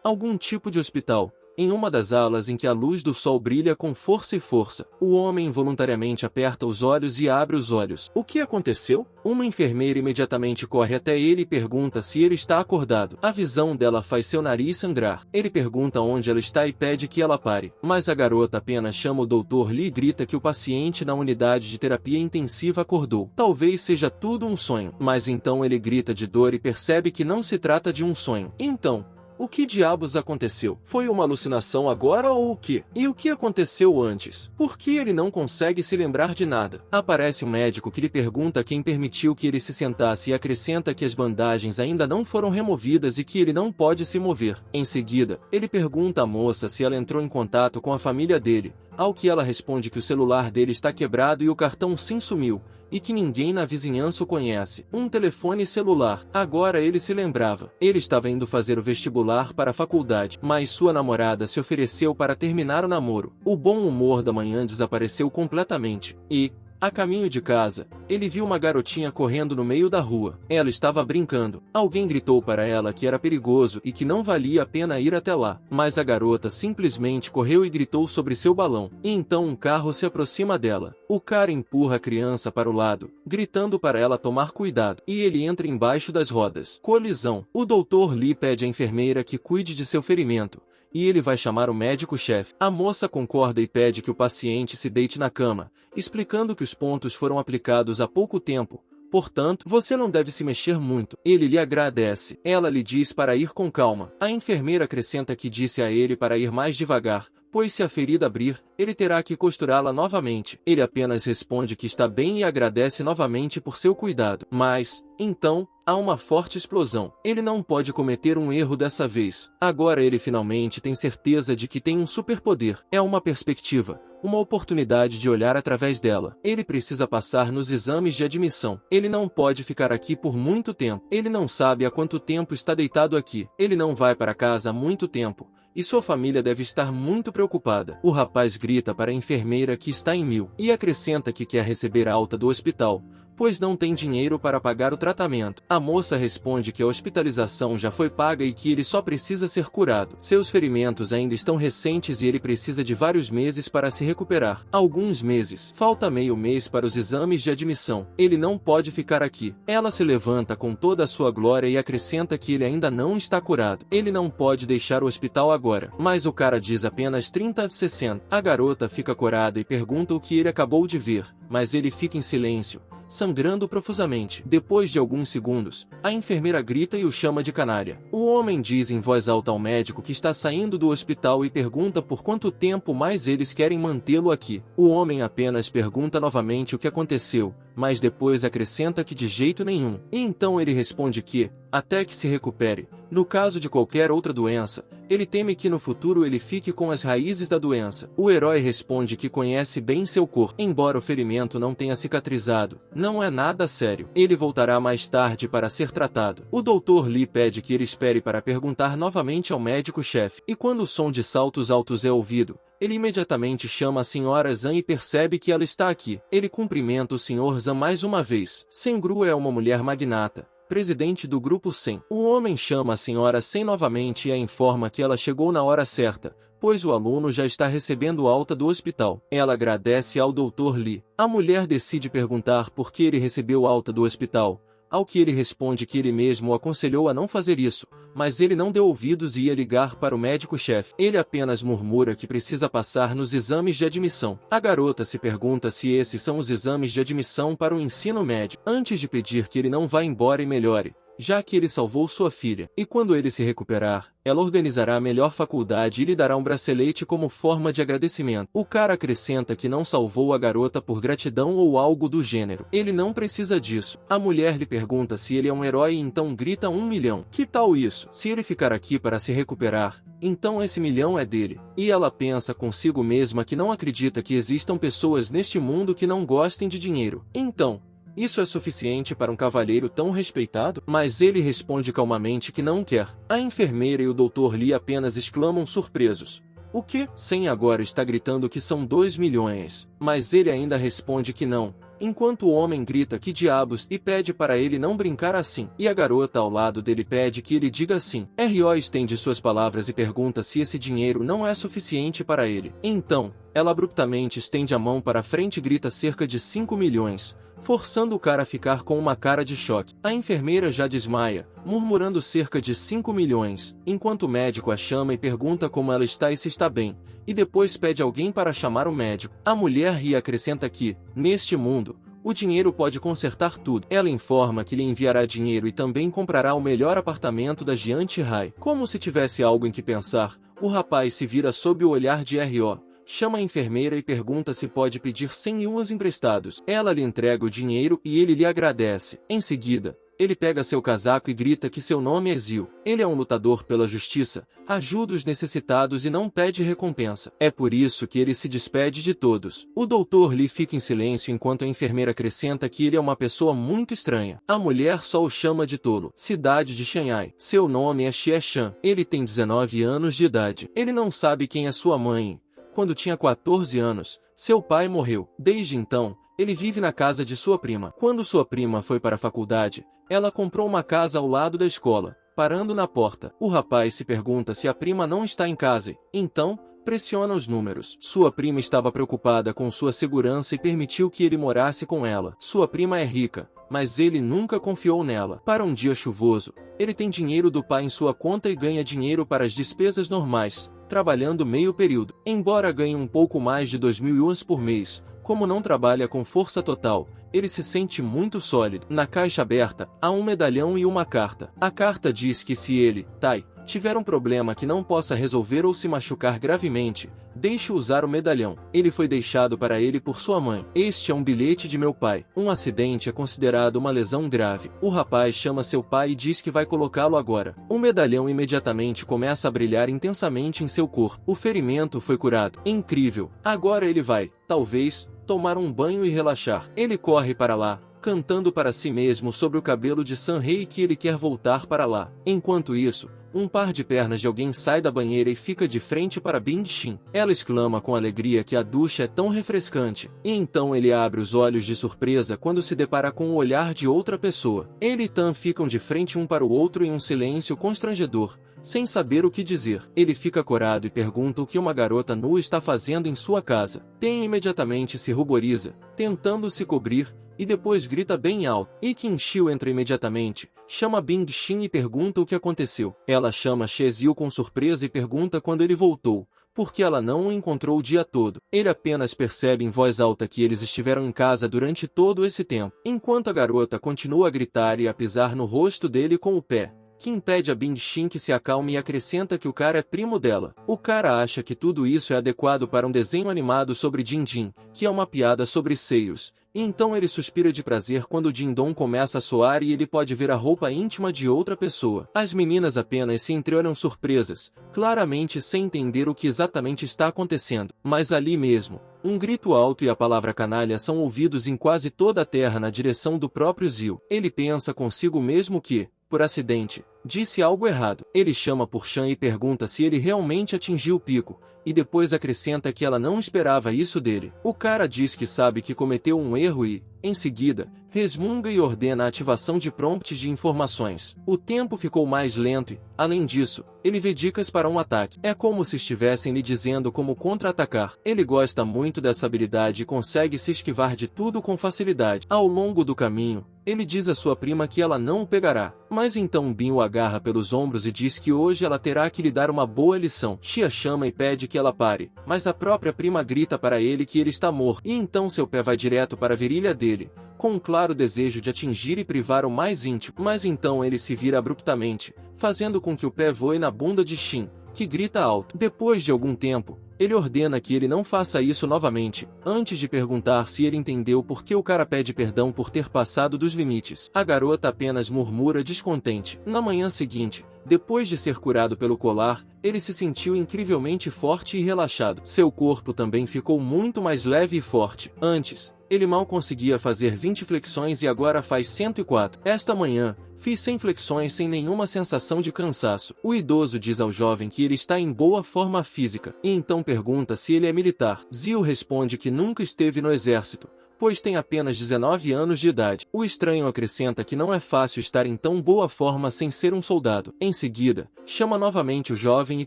Algum tipo de hospital. Em uma das alas em que a luz do sol brilha com força e força, o homem involuntariamente aperta os olhos e abre os olhos. O que aconteceu? Uma enfermeira imediatamente corre até ele e pergunta se ele está acordado. A visão dela faz seu nariz sangrar. Ele pergunta onde ela está e pede que ela pare. Mas a garota apenas chama o Dr. Lee e grita que o paciente na unidade de terapia intensiva acordou. Talvez seja tudo um sonho. Mas então ele grita de dor e percebe que não se trata de um sonho. Então, o que diabos aconteceu? Foi uma alucinação agora ou o quê? E o que aconteceu antes? Por que ele não consegue se lembrar de nada? Aparece um médico que lhe pergunta quem permitiu que ele se sentasse e acrescenta que as bandagens ainda não foram removidas e que ele não pode se mover. Em seguida, ele pergunta à moça se ela entrou em contato com a família dele, ao que ela responde que o celular dele está quebrado e o cartão SIM sumiu, e que ninguém na vizinhança o conhece. Um telefone celular. Agora ele se lembrava. Ele estava indo fazer o vestibular para a faculdade, mas sua namorada se ofereceu para terminar o namoro. O bom humor da manhã desapareceu completamente, e, a caminho de casa, ele viu uma garotinha correndo no meio da rua. Ela estava brincando. Alguém gritou para ela que era perigoso e que não valia a pena ir até lá. Mas a garota simplesmente correu e gritou sobre seu balão. E então um carro se aproxima dela. O cara empurra a criança para o lado, gritando para ela tomar cuidado. E ele entra embaixo das rodas. Colisão. O Dr. Lee pede à enfermeira que cuide de seu ferimento. E ele vai chamar o médico-chefe. A moça concorda e pede que o paciente se deite na cama, explicando que os pontos foram aplicados há pouco tempo. Portanto, você não deve se mexer muito. Ele lhe agradece. Ela lhe diz para ir com calma. A enfermeira acrescenta que disse a ele para ir mais devagar, pois se a ferida abrir, ele terá que costurá-la novamente. Ele apenas responde que está bem e agradece novamente por seu cuidado. Mas, então, há uma forte explosão. Ele não pode cometer um erro dessa vez. Agora ele finalmente tem certeza de que tem um superpoder. É uma perspectiva, uma oportunidade de olhar através dela. Ele precisa passar nos exames de admissão. Ele não pode ficar aqui por muito tempo. Ele não sabe há quanto tempo está deitado aqui. Ele não vai para casa há muito tempo. E sua família deve estar muito preocupada. O rapaz grita para a enfermeira que está em 1000 e acrescenta que quer receber a alta do hospital, pois não tem dinheiro para pagar o tratamento. A moça responde que a hospitalização já foi paga e que ele só precisa ser curado. Seus ferimentos ainda estão recentes e ele precisa de vários meses para se recuperar. Alguns meses. Falta meio mês para os exames de admissão. Ele não pode ficar aqui. Ela se levanta com toda a sua glória e acrescenta que ele ainda não está curado. Ele não pode deixar o hospital agora. Mas o cara diz apenas 30 a 60. A garota fica corada e pergunta o que ele acabou de ver, mas ele fica em silêncio, sangrando profusamente. Depois de alguns segundos, a enfermeira grita e o chama de canária. O homem diz em voz alta ao médico que está saindo do hospital e pergunta por quanto tempo mais eles querem mantê-lo aqui. O homem apenas pergunta novamente o que aconteceu, mas depois acrescenta que de jeito nenhum. E então ele responde que, até que se recupere, no caso de qualquer outra doença, ele teme que no futuro ele fique com as raízes da doença. O herói responde que conhece bem seu corpo. Embora o ferimento não tenha cicatrizado, não é nada sério. Ele voltará mais tarde para ser tratado. O Dr. Lee pede que ele espere para perguntar novamente ao médico-chefe. E quando o som de saltos altos é ouvido, ele imediatamente chama a Sra. Zhang e percebe que ela está aqui. Ele cumprimenta o Sr. Zhang mais uma vez. Sengru é uma mulher magnata, presidente do grupo 100. O homem chama a Sra. Sen novamente e a informa que ela chegou na hora certa, pois o aluno já está recebendo alta do hospital. Ela agradece ao Dr. Lee. A mulher decide perguntar por que ele recebeu alta do hospital, ao que ele responde que ele mesmo o aconselhou a não fazer isso, mas ele não deu ouvidos e ia ligar para o médico-chefe. Ele apenas murmura que precisa passar nos exames de admissão. A garota se pergunta se esses são os exames de admissão para o ensino médio, antes de pedir que ele não vá embora e melhore, já que ele salvou sua filha. E quando ele se recuperar, ela organizará a melhor faculdade e lhe dará um bracelete como forma de agradecimento. O cara acrescenta que não salvou a garota por gratidão ou algo do gênero. Ele não precisa disso. A mulher lhe pergunta se ele é um herói e então grita 1 milhão. Que tal isso? Se ele ficar aqui para se recuperar, então esse milhão é dele. E ela pensa consigo mesma que não acredita que existam pessoas neste mundo que não gostem de dinheiro. Então, isso é suficiente para um cavalheiro tão respeitado? Mas ele responde calmamente que não quer. A enfermeira e o Dr. Lee apenas exclamam surpresos. O que? Sen agora está gritando que são 2 milhões. Mas ele ainda responde que não, enquanto o homem grita que diabos e pede para ele não brincar assim. E a garota ao lado dele pede que ele diga sim. R.O. estende suas palavras e pergunta se esse dinheiro não é suficiente para ele. Então, ela abruptamente estende a mão para a frente e grita cerca de 5 milhões, forçando o cara a ficar com uma cara de choque. A enfermeira já desmaia, murmurando cerca de 5 milhões, enquanto o médico a chama e pergunta como ela está e se está bem, e depois pede alguém para chamar o médico. A mulher ri e acrescenta que, neste mundo, o dinheiro pode consertar tudo. Ela informa que lhe enviará dinheiro e também comprará o melhor apartamento da Giant High. Como se tivesse algo em que pensar, o rapaz se vira sob o olhar de R.O., chama a enfermeira e pergunta se pode pedir 100 yuans emprestados. Ela lhe entrega o dinheiro e ele lhe agradece. Em seguida, ele pega seu casaco e grita que seu nome é Zil. Ele é um lutador pela justiça, ajuda os necessitados e não pede recompensa. É por isso que ele se despede de todos. O doutor Lee fica em silêncio enquanto a enfermeira acrescenta que ele é uma pessoa muito estranha. A mulher só o chama de tolo. Cidade de Shanghai. Seu nome é Xie Shan. Ele tem 19 anos de idade. Ele não sabe quem é sua mãe. Quando tinha 14 anos, seu pai morreu. Desde então, ele vive na casa de sua prima. Quando sua prima foi para a faculdade, ela comprou uma casa ao lado da escola, parando na porta. O rapaz se pergunta se a prima não está em casa. Então, pressiona os números. Sua prima estava preocupada com sua segurança e permitiu que ele morasse com ela. Sua prima é rica, mas ele nunca confiou nela. Para um dia chuvoso, ele tem dinheiro do pai em sua conta e ganha dinheiro para as despesas normais, trabalhando meio período. Embora ganhe um pouco mais de 2.000 yuans por mês, como não trabalha com força total, ele se sente muito sólido. Na caixa aberta, há um medalhão e uma carta. A carta diz que se ele, Tai, tiver um problema que não possa resolver ou se machucar gravemente, deixe usar o medalhão. Ele foi deixado para ele por sua mãe. Este é um bilhete de meu pai. Um acidente é considerado uma lesão grave. O rapaz chama seu pai e diz que vai colocá-lo agora. O medalhão imediatamente começa a brilhar intensamente em seu corpo. O ferimento foi curado. Incrível. Agora ele vai, talvez, tomar um banho e relaxar. Ele corre para lá, cantando para si mesmo sobre o cabelo de Sun-hei que ele quer voltar para lá. Enquanto isso, um par de pernas de alguém sai da banheira e fica de frente para Bing-shin. Ela exclama com alegria que a ducha é tão refrescante. E então ele abre os olhos de surpresa quando se depara com o olhar de outra pessoa. Ele e Tan ficam de frente um para o outro em um silêncio constrangedor, sem saber o que dizer. Ele fica corado e pergunta o que uma garota nua está fazendo em sua casa. Tan imediatamente se ruboriza, tentando se cobrir, e depois grita bem alto. E Qin Xiu entra imediatamente, chama Bing-shin e pergunta o que aconteceu. Ela chama Shezil com surpresa e pergunta quando ele voltou, porque ela não o encontrou o dia todo. Ele apenas percebe em voz alta que eles estiveram em casa durante todo esse tempo. Enquanto a garota continua a gritar e a pisar no rosto dele com o pé, Qin pede a Bing-shin que se acalme e acrescenta que o cara é primo dela. O cara acha que tudo isso é adequado para um desenho animado sobre Din-Din, que é uma piada sobre seios. E então ele suspira de prazer quando o Din-Dong começa a soar e ele pode ver a roupa íntima de outra pessoa. As meninas apenas se entreolham surpresas, claramente sem entender o que exatamente está acontecendo. Mas ali mesmo, um grito alto e a palavra canalha são ouvidos em quase toda a terra na direção do próprio Zil. Ele pensa consigo mesmo que, por acidente, disse algo errado. Ele chama por Shan e pergunta se ele realmente atingiu o pico, e depois acrescenta que ela não esperava isso dele. O cara diz que sabe que cometeu um erro e, em seguida, resmunga e ordena a ativação de prompts de informações. O tempo ficou mais lento e, além disso, ele vê dicas para um ataque. É como se estivessem lhe dizendo como contra-atacar. Ele gosta muito dessa habilidade e consegue se esquivar de tudo com facilidade. Ao longo do caminho, ele diz à sua prima que ela não o pegará. Mas então Bin o agarra pelos ombros e diz que hoje ela terá que lhe dar uma boa lição. Xia chama e pede que ela pare, mas a própria prima grita para ele que ele está morto. E então seu pé vai direto para a virilha dele, com um claro desejo de atingir e privar o mais íntimo. Mas então ele se vira abruptamente, fazendo com que o pé voe na bunda de Shin, que grita alto. Depois de algum tempo, ele ordena que ele não faça isso novamente, antes de perguntar se ele entendeu por que o cara pede perdão por ter passado dos limites. A garota apenas murmura descontente. Na manhã seguinte, depois de ser curado pelo colar, ele se sentiu incrivelmente forte e relaxado. Seu corpo também ficou muito mais leve e forte. Antes, ele mal conseguia fazer 20 flexões e agora faz 104. Esta manhã, fiz 100 flexões sem nenhuma sensação de cansaço. O idoso diz ao jovem que ele está em boa forma física, e então pergunta se ele é militar. Zio responde que nunca esteve no exército, pois tem apenas 19 anos de idade. O estranho acrescenta que não é fácil estar em tão boa forma sem ser um soldado. Em seguida, chama novamente o jovem e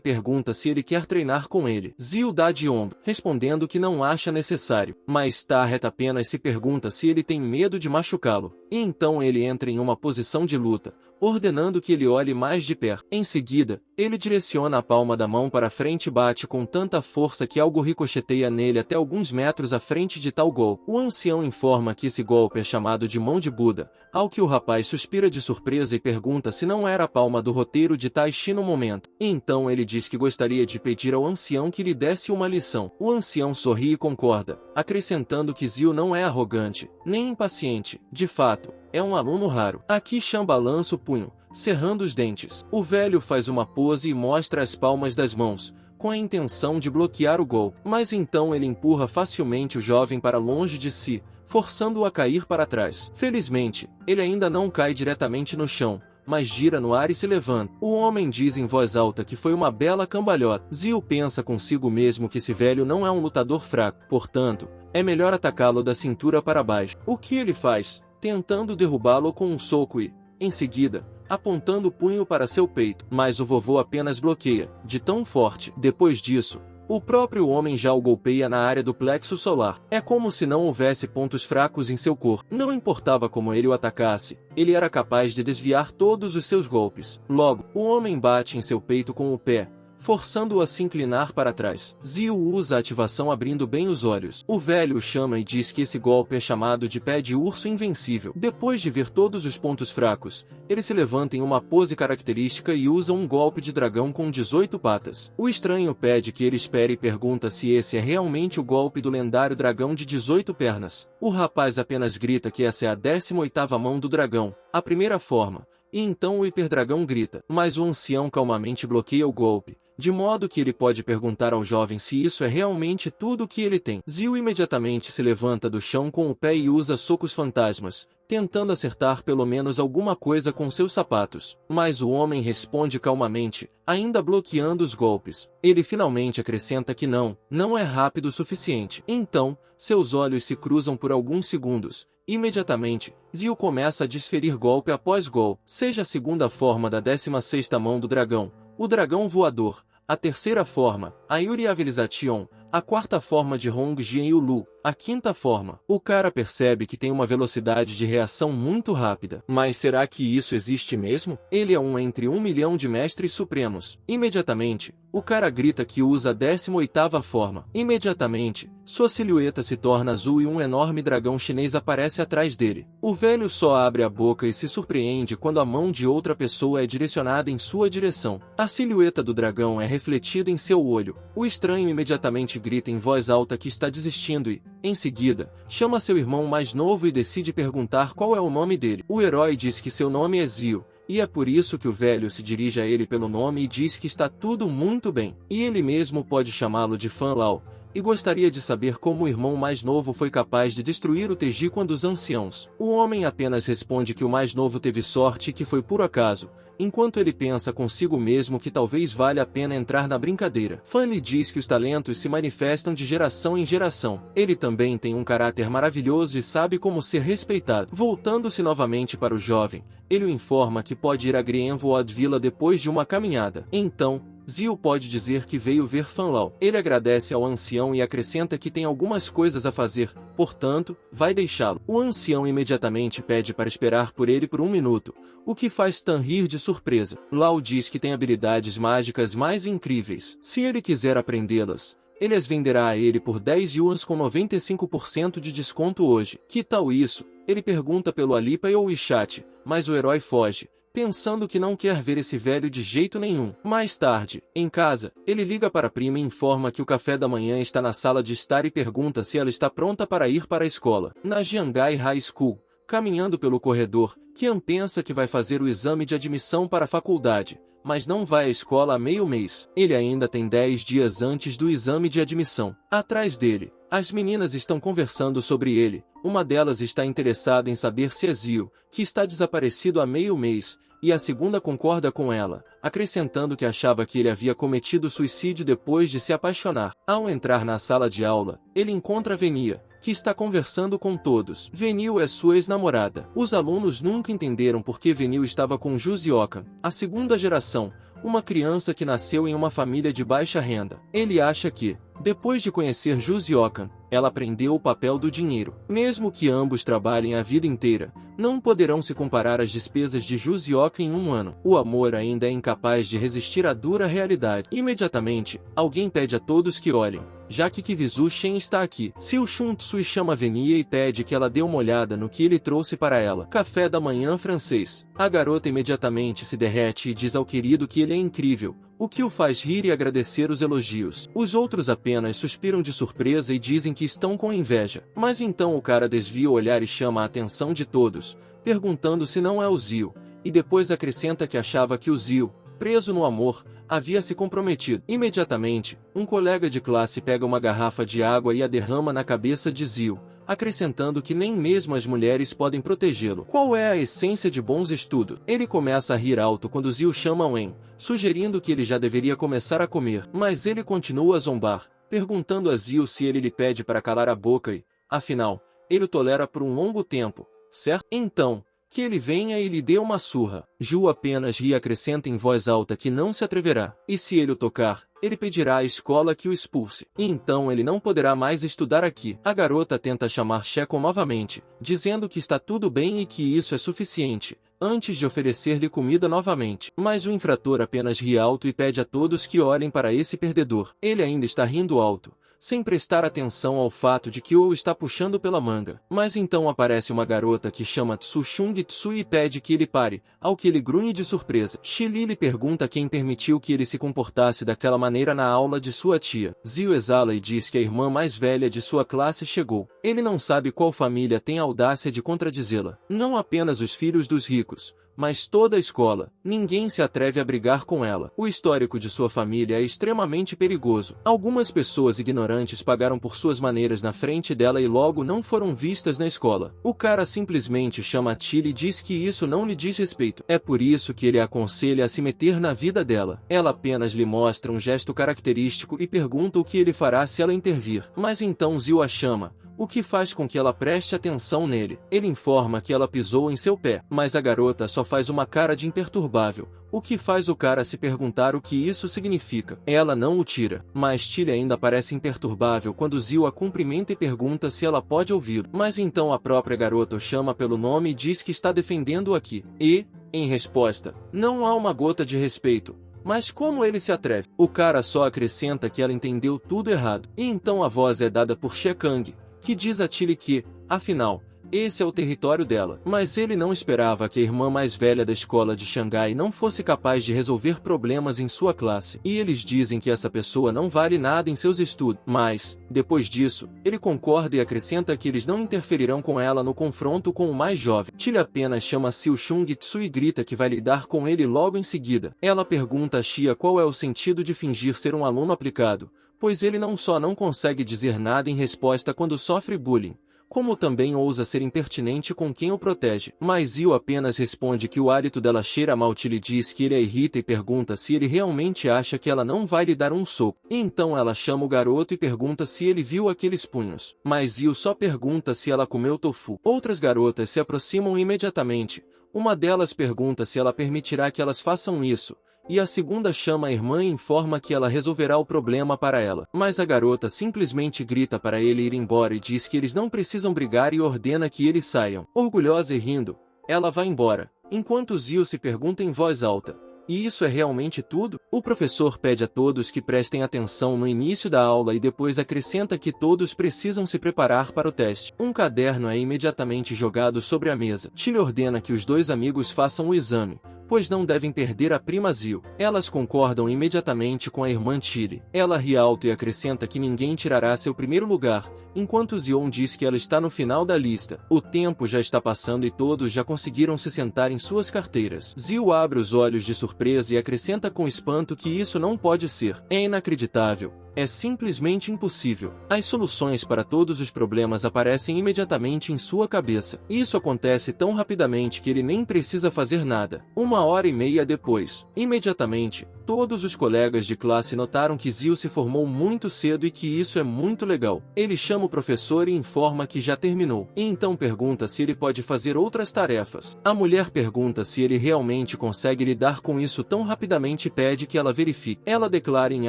pergunta se ele quer treinar com ele. Zio dá de ombro, respondendo que não acha necessário, mas Tarret apenas se pergunta se ele tem medo de machucá-lo. E então ele entra em uma posição de luta, ordenando que ele olhe mais de perto. Em seguida, ele direciona a palma da mão para frente e bate com tanta força que algo ricocheteia nele até alguns metros à frente de tal golpe. O ancião informa que esse golpe é chamado de mão de Buda, ao que o rapaz suspira de surpresa e pergunta se não era a palma do roteiro de Tai Chi no momento. E então ele diz que gostaria de pedir ao ancião que lhe desse uma lição. O ancião sorri e concorda, acrescentando que Zio não é arrogante, nem impaciente. De fato, é um aluno raro. Aqui Chan balança o punho, cerrando os dentes. O velho faz uma pose e mostra as palmas das mãos, com a intenção de bloquear o golpe. Mas então ele empurra facilmente o jovem para longe de si, forçando-o a cair para trás. Felizmente, ele ainda não cai diretamente no chão, mas gira no ar e se levanta. O homem diz em voz alta que foi uma bela cambalhota. Zio pensa consigo mesmo que esse velho não é um lutador fraco, portanto, é melhor atacá-lo da cintura para baixo. O que ele faz? Tentando derrubá-lo com um soco e, em seguida, apontando o punho para seu peito. Mas o vovô apenas bloqueia, de tão forte. Depois disso, o próprio homem já o golpeia na área do plexo solar. É como se não houvesse pontos fracos em seu corpo. Não importava como ele o atacasse, ele era capaz de desviar todos os seus golpes. Logo, o homem bate em seu peito com o pé, forçando-o a se inclinar para trás. Zio usa a ativação abrindo bem os olhos. O velho o chama e diz que esse golpe é chamado de pé de urso invencível. Depois de ver todos os pontos fracos, ele se levanta em uma pose característica e usa um golpe de dragão com 18 patas. O estranho pede que ele espere e pergunta se esse é realmente o golpe do lendário dragão de 18 pernas. O rapaz apenas grita que essa é a 18ª mão do dragão, a primeira forma, e então o hiperdragão grita. Mas o ancião calmamente bloqueia o golpe, de modo que ele pode perguntar ao jovem se isso é realmente tudo o que ele tem. Zio imediatamente se levanta do chão com o pé e usa socos fantasmas, tentando acertar pelo menos alguma coisa com seus sapatos. Mas o homem responde calmamente, ainda bloqueando os golpes. Ele finalmente acrescenta que não é rápido o suficiente. Então, seus olhos se cruzam por alguns segundos. Imediatamente, Zio começa a desferir golpe após golpe. Seja a segunda forma da 16ª mão do dragão, o dragão voador, a terceira forma, a Yuri Avelization, a quarta forma de Hong Jian Lu, a quinta forma. O cara percebe que tem uma velocidade de reação muito rápida. Mas será que isso existe mesmo? Ele é um entre 1 milhão de mestres supremos. Imediatamente, o cara grita que usa a 18ª forma. Imediatamente, sua silhueta se torna azul e um enorme dragão chinês aparece atrás dele. O velho só abre a boca e se surpreende quando a mão de outra pessoa é direcionada em sua direção. A silhueta do dragão é refletida em seu olho. O estranho imediatamente grita em voz alta que está desistindo e, em seguida, chama seu irmão mais novo e decide perguntar qual é o nome dele. O herói diz que seu nome é Zio, e é por isso que o velho se dirige a ele pelo nome e diz que está tudo muito bem. E ele mesmo pode chamá-lo de Fan Lao, e gostaria de saber como o irmão mais novo foi capaz de destruir o Tejiquan dos anciãos. O homem apenas responde que o mais novo teve sorte e que foi por acaso, enquanto ele pensa consigo mesmo que talvez valha a pena entrar na brincadeira. Fan lhe diz que os talentos se manifestam de geração em geração. Ele também tem um caráter maravilhoso e sabe como ser respeitado. Voltando-se novamente para o jovem, ele o informa que pode ir a Greenwood Villa depois de uma caminhada. Então, Zio pode dizer que veio ver Fan Lao. Ele agradece ao ancião e acrescenta que tem algumas coisas a fazer, portanto, vai deixá-lo. O ancião imediatamente pede para esperar por ele por 1 minuto, o que faz Tan rir de surpresa. Lao diz que tem habilidades mágicas mais incríveis. Se ele quiser aprendê-las, ele as venderá a ele por 10 yuans com 95% de desconto hoje. Que tal isso? Ele pergunta pelo Alipay ou Ichat, mas o herói foge, pensando que não quer ver esse velho de jeito nenhum. Mais tarde, em casa, ele liga para a prima e informa que o café da manhã está na sala de estar e pergunta se ela está pronta para ir para a escola. Na Jiangai High School, caminhando pelo corredor, Qian pensa que vai fazer o exame de admissão para a faculdade, mas não vai à escola há meio mês. Ele ainda tem 10 dias antes do exame de admissão. Atrás dele, as meninas estão conversando sobre ele. Uma delas está interessada em saber se é Zio, que está desaparecido há meio mês, e a segunda concorda com ela, acrescentando que achava que ele havia cometido suicídio depois de se apaixonar. Ao entrar na sala de aula, ele encontra Venia, que está conversando com todos. Venil é sua ex-namorada. Os alunos nunca entenderam por que Venil estava com Juzioka, a segunda geração, uma criança que nasceu em uma família de baixa renda. Ele acha que, depois de conhecer Juzioka, ela aprendeu o papel do dinheiro. Mesmo que ambos trabalhem a vida inteira, não poderão se comparar às despesas de Juzioka em um ano. O amor ainda é incapaz de resistir à dura realidade. Imediatamente, alguém pede a todos que olhem, já que Kivizu Shen está aqui. Siu Shun-tsui chama Venia e pede que ela dê uma olhada no que ele trouxe para ela. Café da manhã francês. A garota imediatamente se derrete e diz ao querido que ele é incrível, o que o faz rir e agradecer os elogios. Os outros apenas suspiram de surpresa e dizem que estão com inveja. Mas então o cara desvia o olhar e chama a atenção de todos, perguntando se não é o Zio, e depois acrescenta que achava que o Zio, preso no amor, havia se comprometido. Imediatamente, um colega de classe pega uma garrafa de água e a derrama na cabeça de Zio, acrescentando que nem mesmo as mulheres podem protegê-lo. Qual é a essência de bons estudos? Ele começa a rir alto quando Zio chama Wen, sugerindo que ele já deveria começar a comer. Mas ele continua a zombar, perguntando a Zio se ele lhe pede para calar a boca e, afinal, ele o tolera por um longo tempo, certo? Então, que ele venha e lhe dê uma surra. Ju apenas ri e acrescenta em voz alta que não se atreverá. E se ele o tocar, ele pedirá à escola que o expulse. E então ele não poderá mais estudar aqui. A garota tenta chamar Sheko novamente, dizendo que está tudo bem e que isso é suficiente, antes de oferecer-lhe comida novamente. Mas o infrator apenas ri alto e pede a todos que olhem para esse perdedor. Ele ainda está rindo alto, sem prestar atenção ao fato de que o está puxando pela manga. Mas então aparece uma garota que chama Tsushung-tsui e pede que ele pare, ao que ele grunhe de surpresa. Shili lhe pergunta quem permitiu que ele se comportasse daquela maneira na aula de sua tia. Zio exala e diz que a irmã mais velha de sua classe chegou. Ele não sabe qual família tem a audácia de contradizê-la. Não apenas os filhos dos ricos, mas toda a escola, ninguém se atreve a brigar com ela. O histórico de sua família é extremamente perigoso. Algumas pessoas ignorantes pagaram por suas maneiras na frente dela e logo não foram vistas na escola. O cara simplesmente chama a Tilly e diz que isso não lhe diz respeito. É por isso que ele a aconselha a se meter na vida dela. Ela apenas lhe mostra um gesto característico e pergunta o que ele fará se ela intervir. Mas então Zio a chama, o que faz com que ela preste atenção nele. Ele informa que ela pisou em seu pé, mas a garota só faz uma cara de imperturbável, o que faz o cara se perguntar o que isso significa. Ela não o tira, mas Tilly ainda parece imperturbável quando Zio a cumprimenta e pergunta se ela pode ouvi-lo. Mas então a própria garota o chama pelo nome e diz que está defendendo-o aqui. E, em resposta, não há uma gota de respeito. Mas como ele se atreve? O cara só acrescenta que ela entendeu tudo errado. E então a voz é dada por Shekang, que diz a Tilly que, afinal, esse é o território dela. Mas ele não esperava que a irmã mais velha da escola de Xangai não fosse capaz de resolver problemas em sua classe. E eles dizem que essa pessoa não vale nada em seus estudos. Mas, depois disso, ele concorda e acrescenta que eles não interferirão com ela no confronto com o mais jovem. Tilly apenas chama Siu Shung-tsui e grita que vai lidar com ele logo em seguida. Ela pergunta a Xia qual é o sentido de fingir ser um aluno aplicado, pois ele não só não consegue dizer nada em resposta quando sofre bullying, como também ousa ser impertinente com quem o protege. Mas Zio apenas responde que o hálito dela cheira mal. Tilly diz que ele a irrita e pergunta se ele realmente acha que ela não vai lhe dar um soco. E então ela chama o garoto e pergunta se ele viu aqueles punhos. Mas Zio só pergunta se ela comeu tofu. Outras garotas se aproximam imediatamente. Uma delas pergunta se ela permitirá que elas façam isso, e a segunda chama a irmã e informa que ela resolverá o problema para ela. Mas a garota simplesmente grita para ele ir embora e diz que eles não precisam brigar e ordena que eles saiam. Orgulhosa e rindo, ela vai embora, enquanto Zio se pergunta em voz alta: e isso é realmente tudo? O professor pede a todos que prestem atenção no início da aula e depois acrescenta que todos precisam se preparar para o teste. Um caderno é imediatamente jogado sobre a mesa. Tilly ordena que os dois amigos façam o exame, pois não devem perder a prima Zio. Elas concordam imediatamente com a irmã Tilly. Ela ri alto e acrescenta que ninguém tirará seu primeiro lugar, enquanto Zion diz que ela está no final da lista. O tempo já está passando e todos já conseguiram se sentar em suas carteiras. Zio abre os olhos de surpresa e acrescenta com espanto que isso não pode ser. É inacreditável. É simplesmente impossível. As soluções para todos os problemas aparecem imediatamente em sua cabeça. Isso acontece tão rapidamente que ele nem precisa fazer nada. 1h30 depois, imediatamente, Todos os colegas de classe notaram que Zio se formou muito cedo e que isso é muito legal. Ele chama o professor e informa que já terminou. E então pergunta se ele pode fazer outras tarefas. A mulher pergunta se ele realmente consegue lidar com isso tão rapidamente e pede que ela verifique. Ela declara em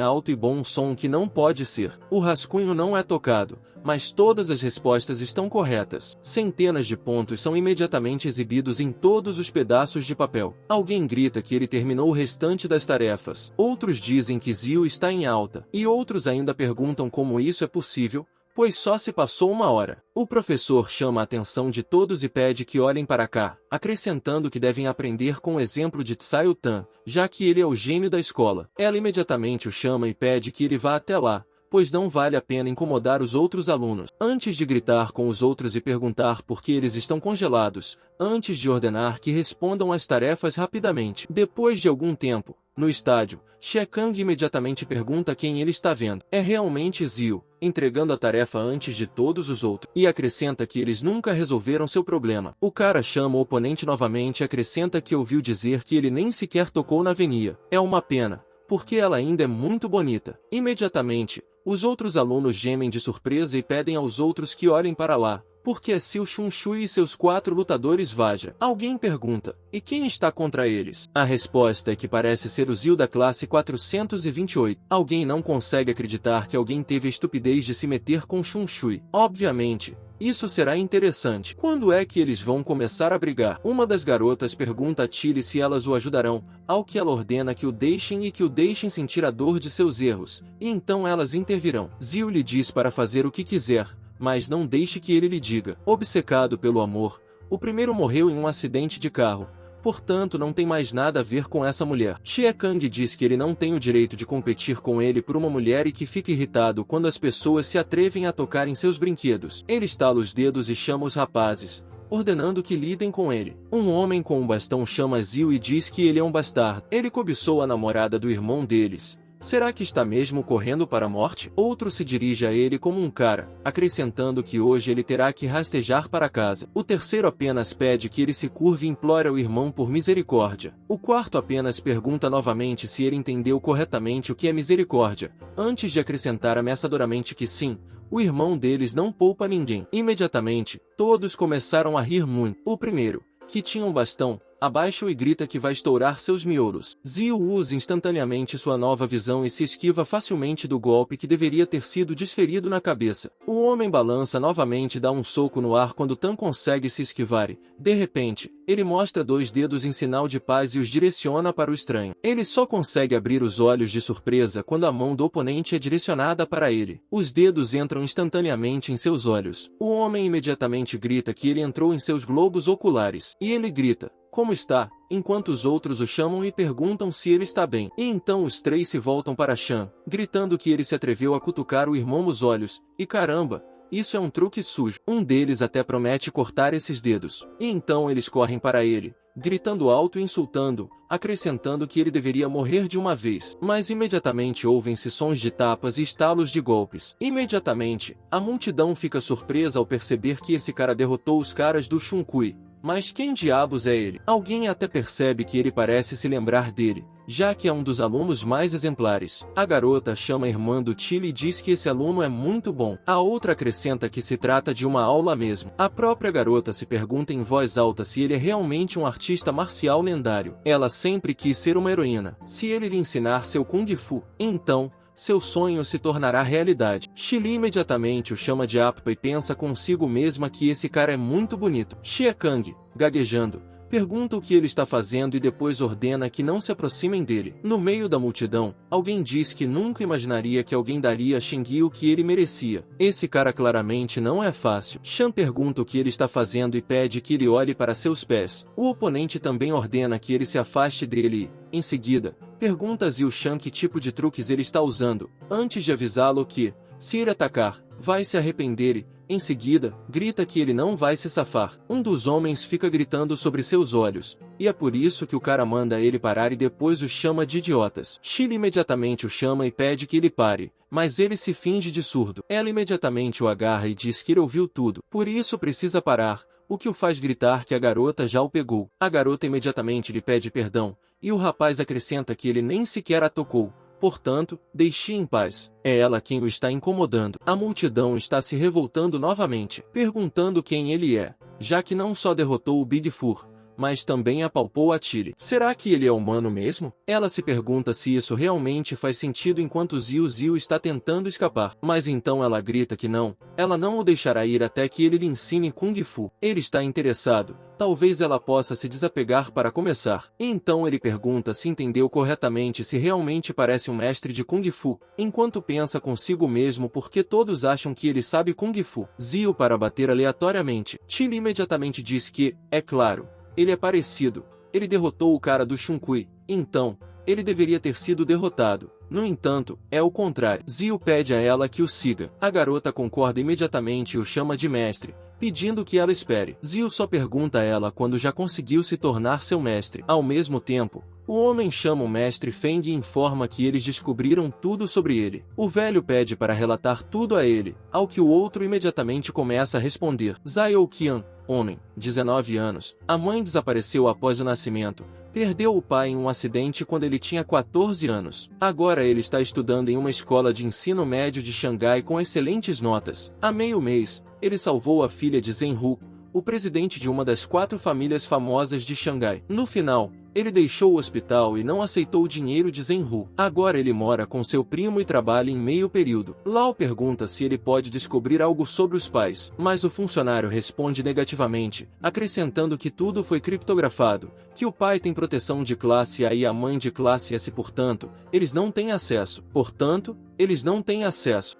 alto e bom som que não pode ser. O rascunho não é tocado, mas todas as respostas estão corretas. Centenas de pontos são imediatamente exibidos em todos os pedaços de papel. Alguém grita que ele terminou o restante das tarefas. Outros dizem que Zio está em alta. E outros ainda perguntam como isso é possível, pois só se passou 1 hora. O professor chama a atenção de todos e pede que olhem para cá, acrescentando que devem aprender com o exemplo de Tsayu-tan, já que ele é o gênio da escola. Ela imediatamente o chama e pede que ele vá até lá, pois não vale a pena incomodar os outros alunos. Antes de gritar com os outros e perguntar por que eles estão congelados, antes de ordenar que respondam às tarefas rapidamente. Depois de algum tempo, no estádio, Xie Kang imediatamente pergunta quem ele está vendo. É realmente Zio, entregando a tarefa antes de todos os outros, e acrescenta que eles nunca resolveram seu problema. O cara chama o oponente novamente e acrescenta que ouviu dizer que ele nem sequer tocou na Venia. É uma pena, porque ela ainda é muito bonita. Imediatamente, os outros alunos gemem de surpresa e pedem aos outros que olhem para lá, porque é Sil Chunshui e seus 4 lutadores Vajra. Alguém pergunta, e quem está contra eles? A resposta é que parece ser o Zio da classe 428. Alguém não consegue acreditar que alguém teve a estupidez de se meter com Chunshui. Obviamente, isso será interessante. Quando é que eles vão começar a brigar? Uma das garotas pergunta a Chile se elas o ajudarão, ao que ela ordena que o deixem e que o deixem sentir a dor de seus erros, e então elas intervirão. Zio lhe diz para fazer o que quiser, mas não deixe que ele lhe diga. Obcecado pelo amor, o primeiro morreu em um acidente de carro, portanto não tem mais nada a ver com essa mulher. Xie Kang diz que ele não tem o direito de competir com ele por uma mulher e que fica irritado quando as pessoas se atrevem a tocar em seus brinquedos. Ele estala os dedos e chama os rapazes, ordenando que lidem com ele. Um homem com um bastão chama Zio e diz que ele é um bastardo. Ele cobiçou a namorada do irmão deles. Será que está mesmo correndo para a morte? Outro se dirige a ele como um cara, acrescentando que hoje ele terá que rastejar para casa. O terceiro apenas pede que ele se curve e implora ao irmão por misericórdia. O quarto apenas pergunta novamente se ele entendeu corretamente o que é misericórdia, antes de acrescentar ameaçadoramente que sim, o irmão deles não poupa ninguém. Imediatamente, todos começaram a rir muito. O primeiro, que tinha um bastão, abaixa-o e grita que vai estourar seus miolos. Zio usa instantaneamente sua nova visão e se esquiva facilmente do golpe que deveria ter sido desferido na cabeça. O homem balança novamente e dá um soco no ar quando Tan consegue se esquivar e, de repente, ele mostra 2 dedos em sinal de paz e os direciona para o estranho. Ele só consegue abrir os olhos de surpresa quando a mão do oponente é direcionada para ele. Os dedos entram instantaneamente em seus olhos. O homem imediatamente grita que ele entrou em seus globos oculares. E ele grita, como está? Enquanto os outros o chamam e perguntam se ele está bem. E então os 3 se voltam para Chan, gritando que ele se atreveu a cutucar o irmão nos olhos, e caramba, isso é um truque sujo. Um deles até promete cortar esses dedos. E então eles correm para ele, gritando alto e insultando, acrescentando que ele deveria morrer de uma vez. Mas imediatamente ouvem-se sons de tapas e estalos de golpes. Imediatamente, a multidão fica surpresa ao perceber que esse cara derrotou os caras do Shunkui. Mas quem diabos é ele? Alguém até percebe que ele parece se lembrar dele, já que é um dos alunos mais exemplares. A garota chama a irmã do Chile e diz que esse aluno é muito bom. A outra acrescenta que se trata de uma aula mesmo. A própria garota se pergunta em voz alta se ele é realmente um artista marcial lendário. Ela sempre quis ser uma heroína. Se ele lhe ensinar seu Kung Fu, então seu sonho se tornará realidade. Chile imediatamente o chama de Appa e pensa consigo mesma que esse cara é muito bonito. Xie Kang, gaguejando, pergunta o que ele está fazendo e depois ordena que não se aproximem dele. No meio da multidão, alguém diz que nunca imaginaria que alguém daria a Shengyi o que ele merecia. Esse cara claramente não é fácil. Shan pergunta o que ele está fazendo e pede que ele olhe para seus pés. O oponente também ordena que ele se afaste dele e, em seguida, pergunta a Zio Shan que tipo de truques ele está usando, antes de avisá-lo que, se ele atacar, vai se arrepender e, em seguida, grita que ele não vai se safar. Um dos homens fica gritando sobre seus olhos, e é por isso que o cara manda ele parar e depois o chama de idiotas. Chile imediatamente o chama e pede que ele pare, mas ele se finge de surdo. Ela imediatamente o agarra e diz que ele ouviu tudo, por isso precisa parar, o que o faz gritar que a garota já o pegou. A garota imediatamente lhe pede perdão, e o rapaz acrescenta que ele nem sequer a tocou. Portanto, deixe em paz. É ela quem o está incomodando. A multidão está se revoltando novamente, perguntando quem ele é, já que não só derrotou o Big Fur, mas também apalpou a Tilly. Será que ele é humano mesmo? Ela se pergunta se isso realmente faz sentido enquanto Ziu está tentando escapar. Mas então ela grita que não, ela não o deixará ir até que ele lhe ensine Kung Fu. Ele está interessado. Talvez ela possa se desapegar para começar. Então ele pergunta se entendeu corretamente se realmente parece um mestre de Kung Fu, enquanto pensa consigo mesmo porque todos acham que ele sabe Kung Fu. Ziu para bater aleatoriamente. Tilly imediatamente diz que, é claro, ele é parecido. Ele derrotou o cara do Shun Kui. Então, ele deveria ter sido derrotado. No entanto, é o contrário. Ziu pede a ela que o siga. A garota concorda imediatamente e o chama de mestre, pedindo que ela espere. Ziu só pergunta a ela quando já conseguiu se tornar seu mestre. Ao mesmo tempo, o homem chama o mestre Feng e informa que eles descobriram tudo sobre ele. O velho pede para relatar tudo a ele, ao que o outro imediatamente começa a responder. Zhao Qian, homem, 19 anos. A mãe desapareceu após o nascimento. Perdeu o pai em um acidente quando ele tinha 14 anos. Agora ele está estudando em uma escola de ensino médio de Xangai com excelentes notas. Há meio mês, ele salvou a filha de Zhen Hu, o presidente de uma das 4 famílias famosas de Xangai. No final, ele deixou o hospital e não aceitou o dinheiro de Zhen Hu. Agora ele mora com seu primo e trabalha em meio período. Lao pergunta se ele pode descobrir algo sobre os pais, mas o funcionário responde negativamente, acrescentando que tudo foi criptografado, que o pai tem proteção de classe A e a mãe de classe S, portanto, eles não têm acesso.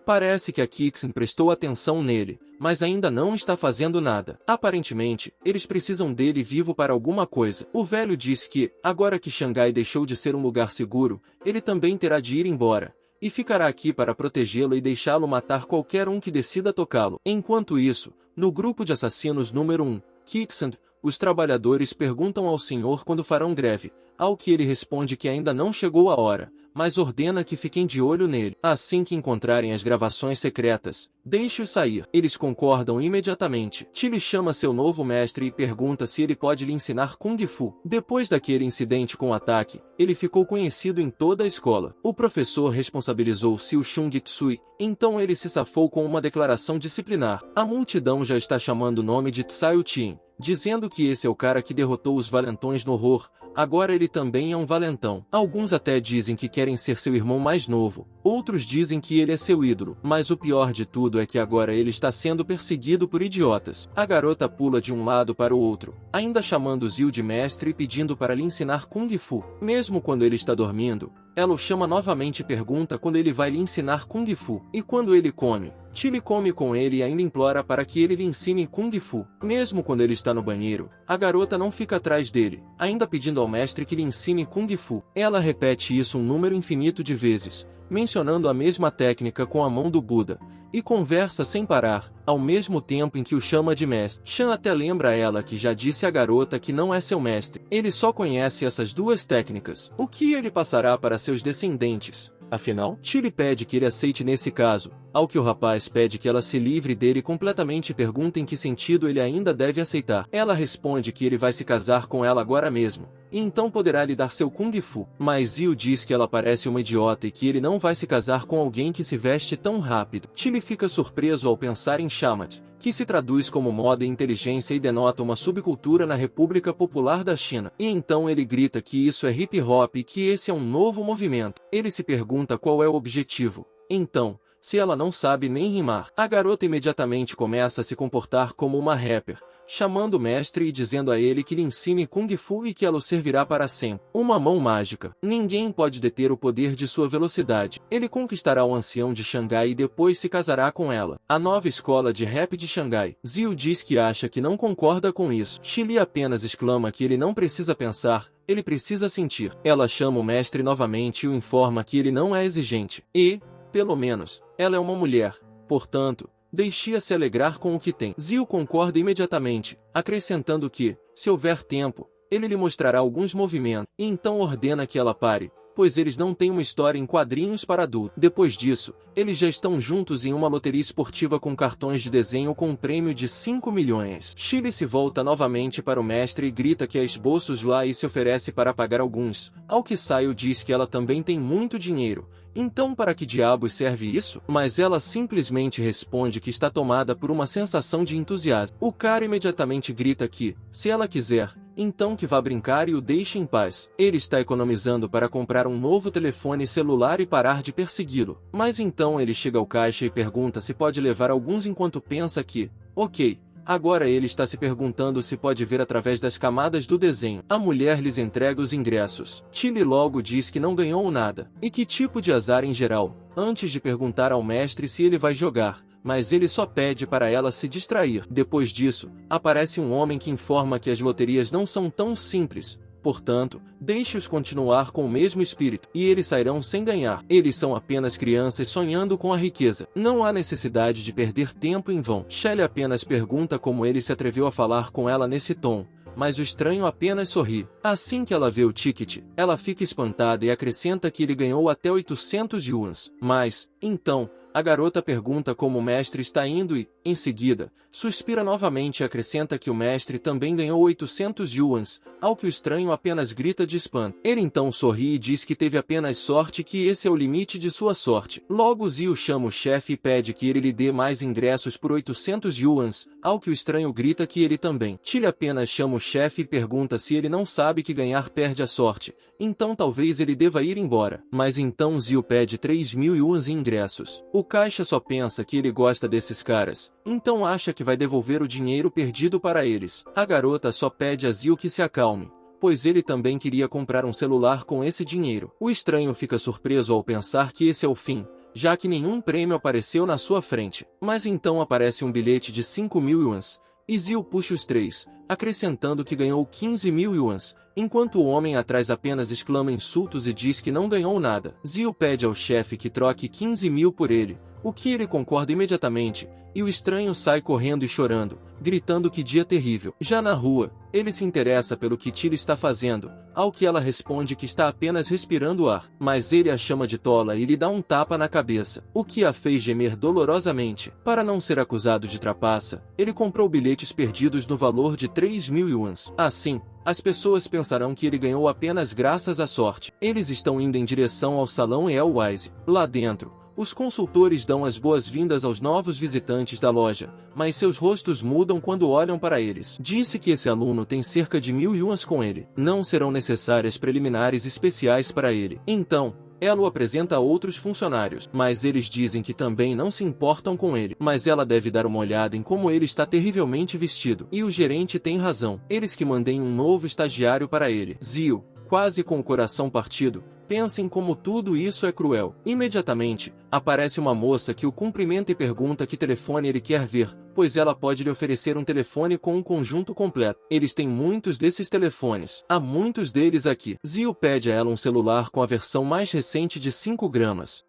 Parece que a Kixin prestou atenção nele, mas ainda não está fazendo nada. Aparentemente, eles precisam dele vivo para alguma coisa. O velho diz que, agora que Xangai deixou de ser um lugar seguro, ele também terá de ir embora, e ficará aqui para protegê-lo e deixá-lo matar qualquer um que decida tocá-lo. Enquanto isso, no grupo de assassinos número 1, Kixin, os trabalhadores perguntam ao senhor quando farão greve, ao que ele responde que ainda não chegou a hora, mas ordena que fiquem de olho nele. Assim que encontrarem as gravações secretas, deixe-o sair. Eles concordam imediatamente. Tilly chama seu novo mestre e pergunta se ele pode lhe ensinar Kung Fu. Depois daquele incidente com o ataque, ele ficou conhecido em toda a escola. O professor responsabilizou Xiu Shung Tsui, então ele se safou com uma declaração disciplinar. A multidão já está chamando o nome de Tsai Tin, dizendo que esse é o cara que derrotou os valentões no horror. Agora ele também é um valentão. Alguns até dizem que querem ser seu irmão mais novo, outros dizem que ele é seu ídolo, mas o pior de tudo é que agora ele está sendo perseguido por idiotas. A garota pula de um lado para o outro, ainda chamando Ziu de mestre e pedindo para lhe ensinar Kung Fu. Mesmo quando ele está dormindo, ela o chama novamente e pergunta quando ele vai lhe ensinar Kung Fu. E quando ele come, Tilly come com ele e ainda implora para que ele lhe ensine Kung Fu. Mesmo quando ele está no banheiro, a garota não fica atrás dele, ainda pedindo ao mestre que lhe ensine Kung Fu. Ela repete isso um número infinito de vezes, mencionando a mesma técnica com a mão do Buda, e conversa sem parar, ao mesmo tempo em que o chama de mestre. Shan até lembra a ela que já disse à garota que não é seu mestre. Ele só conhece essas duas técnicas. O que ele passará para seus descendentes? Afinal, Tilly pede que ele aceite nesse caso, ao que o rapaz pede que ela se livre dele completamente e pergunta em que sentido ele ainda deve aceitar. Ela responde que ele vai se casar com ela agora mesmo, e então poderá lhe dar seu Kung Fu. Mas Ziu diz que ela parece uma idiota e que ele não vai se casar com alguém que se veste tão rápido. Tilly fica surpreso ao pensar em Shamat, que se traduz como moda e inteligência e denota uma subcultura na República Popular da China. E então ele grita que isso é hip hop e que esse é um novo movimento. Ele se pergunta qual é o objetivo. Então, se ela não sabe nem rimar, a garota imediatamente começa a se comportar como uma rapper, chamando o mestre e dizendo a ele que lhe ensine Kung Fu e que ela o servirá para sempre. Uma mão mágica. Ninguém pode deter o poder de sua velocidade. Ele conquistará o ancião de Xangai e depois se casará com ela. A nova escola de rap de Xangai. Ziu diz que acha que não concorda com isso. Tilly apenas exclama que ele não precisa pensar, ele precisa sentir. Ela chama o mestre novamente e o informa que ele não é exigente. E, pelo menos, ela é uma mulher. Portanto, deixe-a se alegrar com o que tem. Ziu concorda imediatamente, acrescentando que, se houver tempo, ele lhe mostrará alguns movimentos, e então ordena que ela pare, pois eles não têm uma história em quadrinhos para adultos. Depois disso, eles já estão juntos em uma loteria esportiva com cartões de desenho com um prêmio de 5 milhões. Chile se volta novamente para o mestre e grita que há esboços lá e se oferece para pagar alguns, ao que Saio diz que ela também tem muito dinheiro. Então para que diabos serve isso? Mas ela simplesmente responde que está tomada por uma sensação de entusiasmo. O cara imediatamente grita que, se ela quiser, então que vá brincar e o deixe em paz. Ele está economizando para comprar um novo telefone celular e parar de persegui-lo. Mas então ele chega ao caixa e pergunta se pode levar alguns enquanto pensa que, ok. Agora ele está se perguntando se pode ver através das camadas do desenho. A mulher lhes entrega os ingressos. Chile logo diz que não ganhou nada. E que tipo de azar em geral, antes de perguntar ao mestre se ele vai jogar. Mas ele só pede para ela se distrair. Depois disso, aparece um homem que informa que as loterias não são tão simples. Portanto, deixe-os continuar com o mesmo espírito, e eles sairão sem ganhar. Eles são apenas crianças sonhando com a riqueza. Não há necessidade de perder tempo em vão. Shelley apenas pergunta como ele se atreveu a falar com ela nesse tom, mas o estranho apenas sorri. Assim que ela vê o ticket, ela fica espantada e acrescenta que ele ganhou até 800 yuans. Mas, então, a garota pergunta como o mestre está indo e, em seguida, suspira novamente e acrescenta que o mestre também ganhou 800 yuans, ao que o estranho apenas grita de espanto. Ele então sorri e diz que teve apenas sorte e que esse é o limite de sua sorte. Logo Zio chama o chefe e pede que ele lhe dê mais ingressos por 800 yuans, ao que o estranho grita que ele também. Chile apenas chama o chefe e pergunta se ele não sabe que ganhar perde a sorte, então talvez ele deva ir embora. Mas então Zio pede 3.000 yuans em ingressos. O caixa só pensa que ele gosta desses caras, então acha que vai devolver o dinheiro perdido para eles. A garota só pede a Zio que se acalme, pois ele também queria comprar um celular com esse dinheiro. O estranho fica surpreso ao pensar que esse é o fim, já que nenhum prêmio apareceu na sua frente. Mas então aparece um bilhete de 5.000 yuans, e Zio puxa os 3, acrescentando que ganhou 15.000 yuans, enquanto o homem atrás apenas exclama insultos e diz que não ganhou nada. Zio pede ao chefe que troque 15.000 por ele, o que ele concorda imediatamente, e o estranho sai correndo e chorando, gritando que dia terrível. Já na rua, ele se interessa pelo que Chile está fazendo, ao que ela responde que está apenas respirando o ar, mas ele a chama de tola e lhe dá um tapa na cabeça, o que a fez gemer dolorosamente. Para não ser acusado de trapaça, ele comprou bilhetes perdidos no valor de 3.000 yuans. Assim, as pessoas pensarão que ele ganhou apenas graças à sorte. Eles estão indo em direção ao salão Edelweiss. Lá dentro, os consultores dão as boas-vindas aos novos visitantes da loja, mas seus rostos mudam quando olham para eles. Disse que esse aluno tem cerca de 1.000 yuans com ele. Não serão necessárias preliminares especiais para ele. Então, ela o apresenta a outros funcionários, mas eles dizem que também não se importam com ele. Mas ela deve dar uma olhada em como ele está terrivelmente vestido. E o gerente tem razão. Eles que mandem um novo estagiário para ele. Zio, quase com o coração partido, pensa em como tudo isso é cruel. Imediatamente, aparece uma moça que o cumprimenta e pergunta que telefone ele quer ver, pois ela pode lhe oferecer um telefone com um conjunto completo. Eles têm muitos desses telefones. Há muitos deles aqui. Zio pede a ela um celular com a versão mais recente de 5 gramas.